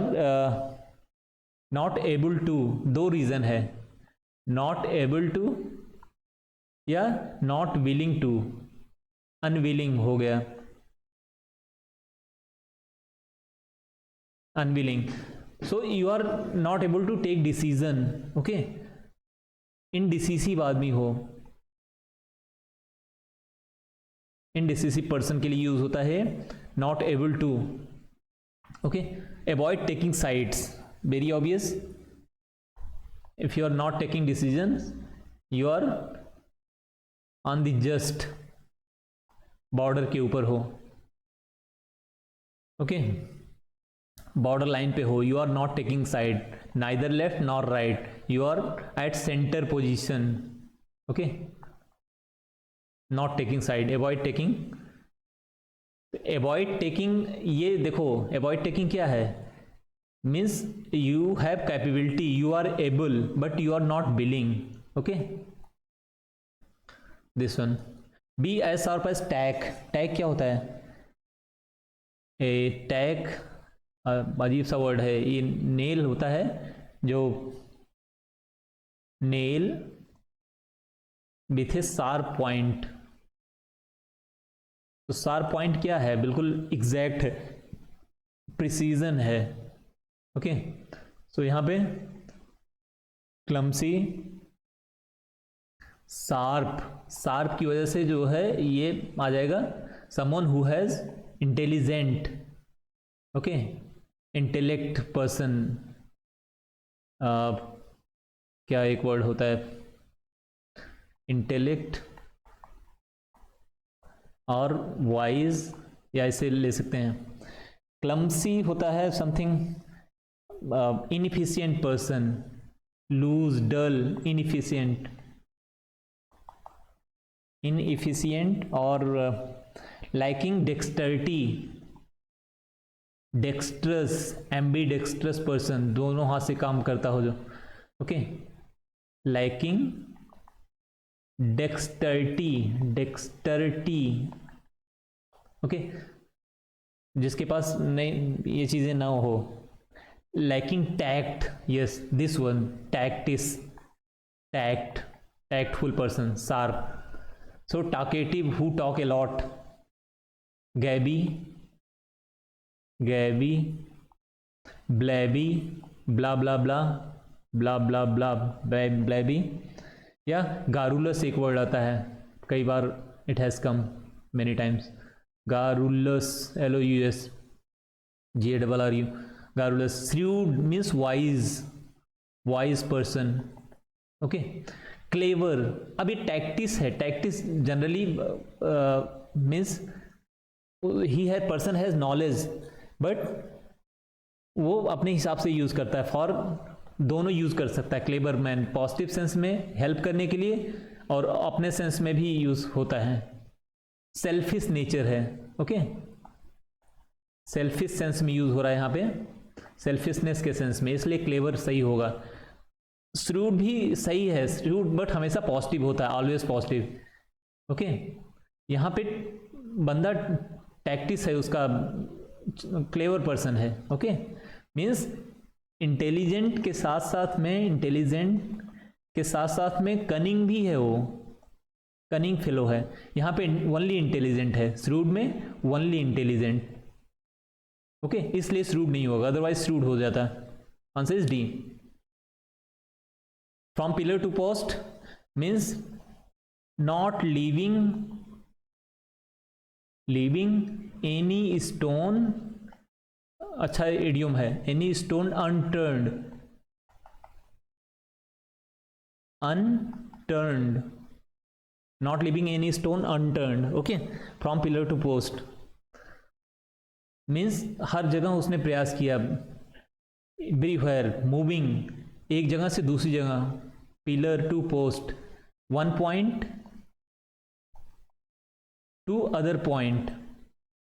not able to, दो reason है, नॉट एबल टू या नॉट विलिंग टू, अनविलिंग हो गया, unwilling. So you are not able to take decision, okay. Indecisive आदमी हो, इनडिसिसिव पर्सन के लिए यूज होता है not able to, okay. Avoid taking sides, very obvious, if you are not taking decision you are on the just, border के ऊपर हो, ओके। बॉर्डर लाइन पे हो, you are not taking side, neither left nor right, you are at centre position, okay. Not taking side, avoid taking, avoid taking, ये देखो avoid taking क्या है, means you have capability, you are able but you are not willing, okay. This one, be as sharp as tack, tack क्या होता है, ए टैक अजीब सा word है, ये नेल होता है, जो nail with A sharp point, तो शार्प पॉइंट क्या है, बिल्कुल एग्जैक्ट है, प्रिसीजन है, ओके। सो यहां पे क्लमसी, शार्प, शार्प की वजह से जो है ये आ जाएगा someone who has intelligent, okay, intellect person, क्या एक वर्ड होता है, इंटेलेक्ट और वाइज, या इसे ले सकते हैं। क्लमसी होता है something inefficient person, loose, dull, inefficient, inefficient, और lacking dexterity, dextrous, ambidextrous person, दोनों हाथ से काम करता हो जो, ओके। लैकिंग डेक्स्टरिटी, डेक्स्टरिटी, ओके, जिसके पास नहीं ये चीजें ना हो। Lacking tact, yes this one, tactics, tact, tactful person, sharp. So talkative, who talk a lot, gabby, gabby, blabby, blah blah blah, blah blah blah, blabby, या गारुलस एक word आता है, कई बार it has come many times, garrulous, LOUS, GARRU, garrulous. Shrewd means wise, wise person, okay. Clever, अब ये tactics है, tactics generally means he है, person has knowledge, but वो अपने हिसाब से यूज करता है, फॉर दोनों यूज कर सकता है। क्लेवर मैन पॉजिटिव सेंस में हेल्प करने के लिए और अपने सेंस में भी यूज होता है। सेल्फिश नेचर है, ओके, सेल्फिश सेंस में यूज हो रहा है यहाँ पे, सेल्फिशनेस के सेंस में, इसलिए क्लेवर सही होगा। श्रूड भी सही है, श्रूड बट हमेशा पॉजिटिव होता है, ऑलवेज पॉजिटिव, ओके। यहाँ पे बंदा टैक्टिस है, उसका क्लेवर पर्सन है, ओके। मीन्स इंटेलिजेंट के साथ साथ में, इंटेलिजेंट के साथ साथ में कनिंग भी है, वो कनिंग फेलो है। यहाँ पे ओनली इंटेलिजेंट है, श्रूड में ओनली इंटेलिजेंट, ओके, इसलिए श्रूड नहीं होगा, अदरवाइज श्रूड हो जाता। Answer is D. From pillar to post means not leaving any stone, अच्छा इडियम है, any stone unturned, not leaving any stone unturned. Okay, from pillar to post means हर जगह उसने प्रयास किया, एवरीवेयर मूविंग, एक जगह से दूसरी जगह, pillar to post, one point to other point,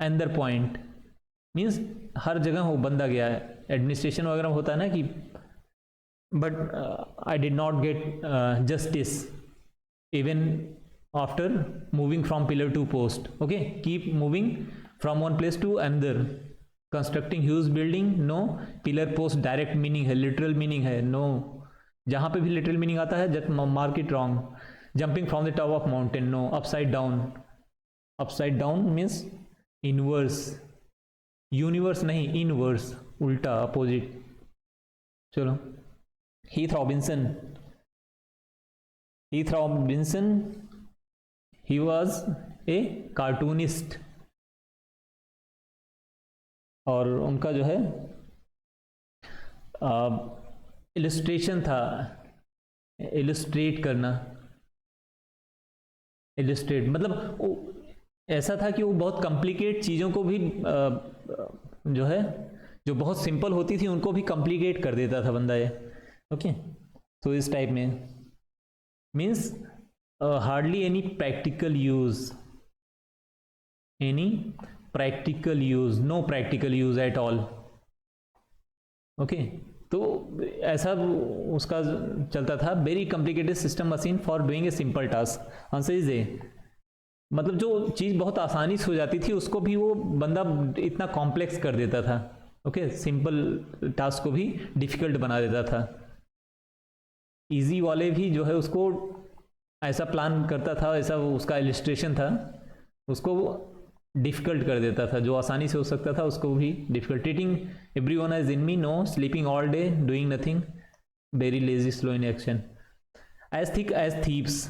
अंदर पॉइंट मीन्स हर जगह वो बंदा गया है। एडमिनिस्ट्रेशन वगैरह होता है ना कि but I did not get justice even after moving from pillar to post. Okay, keep moving from one place to another, constructing huge building, no, pillar post direct meaning है, लिटरल मीनिंग है, no, जहां पे भी literal meaning आता है just mark it wrong. Jumping from the top of mountain, no, upside down means inverse, universe नहीं, inverse, उल्टा, अपोजिट। चलो, Heath Robinson, he was a cartoonist, और उनका जो है इलस्ट्रेशन था, इलस्ट्रेट करना, इलस्ट्रेट मतलब ऐसा था कि वो बहुत कॉम्प्लिकेट चीज़ों को भी जो है, जो बहुत सिंपल होती थी उनको भी कॉम्प्लिकेट कर देता था बंदा ये। ओके, तो इस टाइप में means hardly any practical use, no practical use at all. Okay, तो ऐसा उसका चलता था, very complicated system machine for doing a simple task. Answer is A, मतलब जो चीज़ बहुत आसानी से हो जाती थी उसको भी वो बंदा इतना कॉम्प्लेक्स कर देता था। ओके, सिंपल टास्क को भी डिफिकल्ट बना देता था। इजी वाले भी जो है उसको ऐसा प्लान करता था, ऐसा उसका इलस्ट्रेशन था, उसको डिफिकल्ट कर देता था, जो आसानी से हो सकता था उसको भी difficult. Treating everyone as enemy, no, sleeping all day, doing nothing, very lazy, slow in action. As thick as thieves,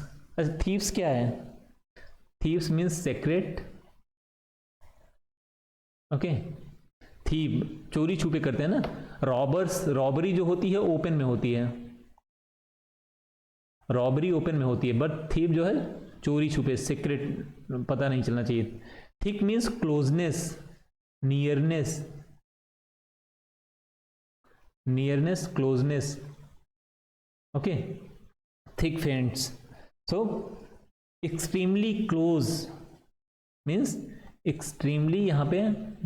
thieves क्या है? Thieves means secret. Okay, thief चोरी छुपे करते हैं ना, रॉबर्स, रॉबरी जो होती है ओपन में होती है, रॉबरी ओपन में होती है, बट थीव जो है चोरी छुपे, सीक्रेट, पता नहीं चलना चाहिए। Thick means closeness, nearness, closeness. Okay, thick friends, so extremely close means extremely, यहां पे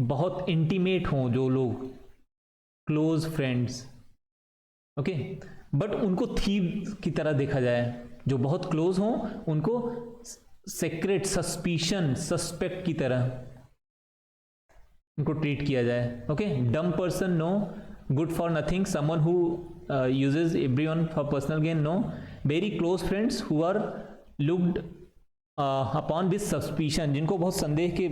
बहुत इंटीमेट हों जो लोग, क्लोज फ्रेंड्स। ओके, बट उनको थीव की तरह देखा जाए, जो बहुत क्लोज हों उनको सेक्रेट, सस्पिशन, सस्पेक्ट की तरह उनको ट्रीट किया जाए। Okay, dumb person, no, good for nothing, someone who uses everyone for personal gain, no, very close friends who are looked upon with suspicion, जिनको बहुत संदेह के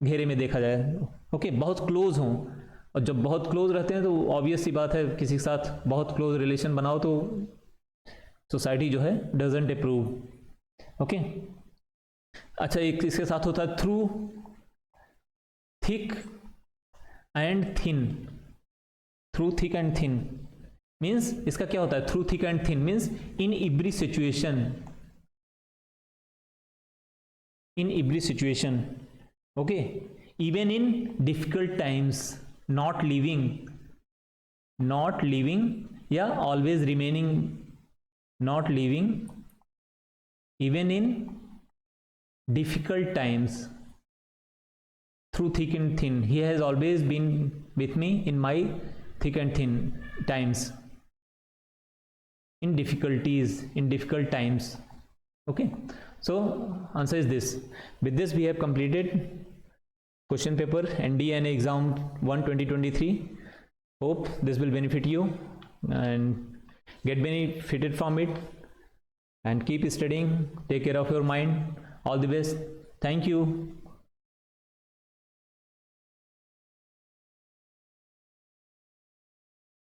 घेरे में देखा जाए। ओके, बहुत क्लोज हों, और जब बहुत क्लोज रहते हैं तो ऑब्वियस सी बात है, किसी के साथ बहुत क्लोज रिलेशन बनाओ तो सोसाइटी जो है डजंट अप्रूव। ओके, अच्छा, एक इसके साथ होता है through thick and thin, through thick and thin means इसका क्या होता है? Through thick and thin means in every situation, okay, even in difficult times, not living या always remaining, not living even in difficult times, through thick and thin, he has always been with me in my thick and thin times, in difficult times. Okay, so answer is this. With this we have completed question paper NDA exam 1 2023. Hope this will benefit you and get benefited from it, and keep studying, take care of your mind. All the best. Thank you.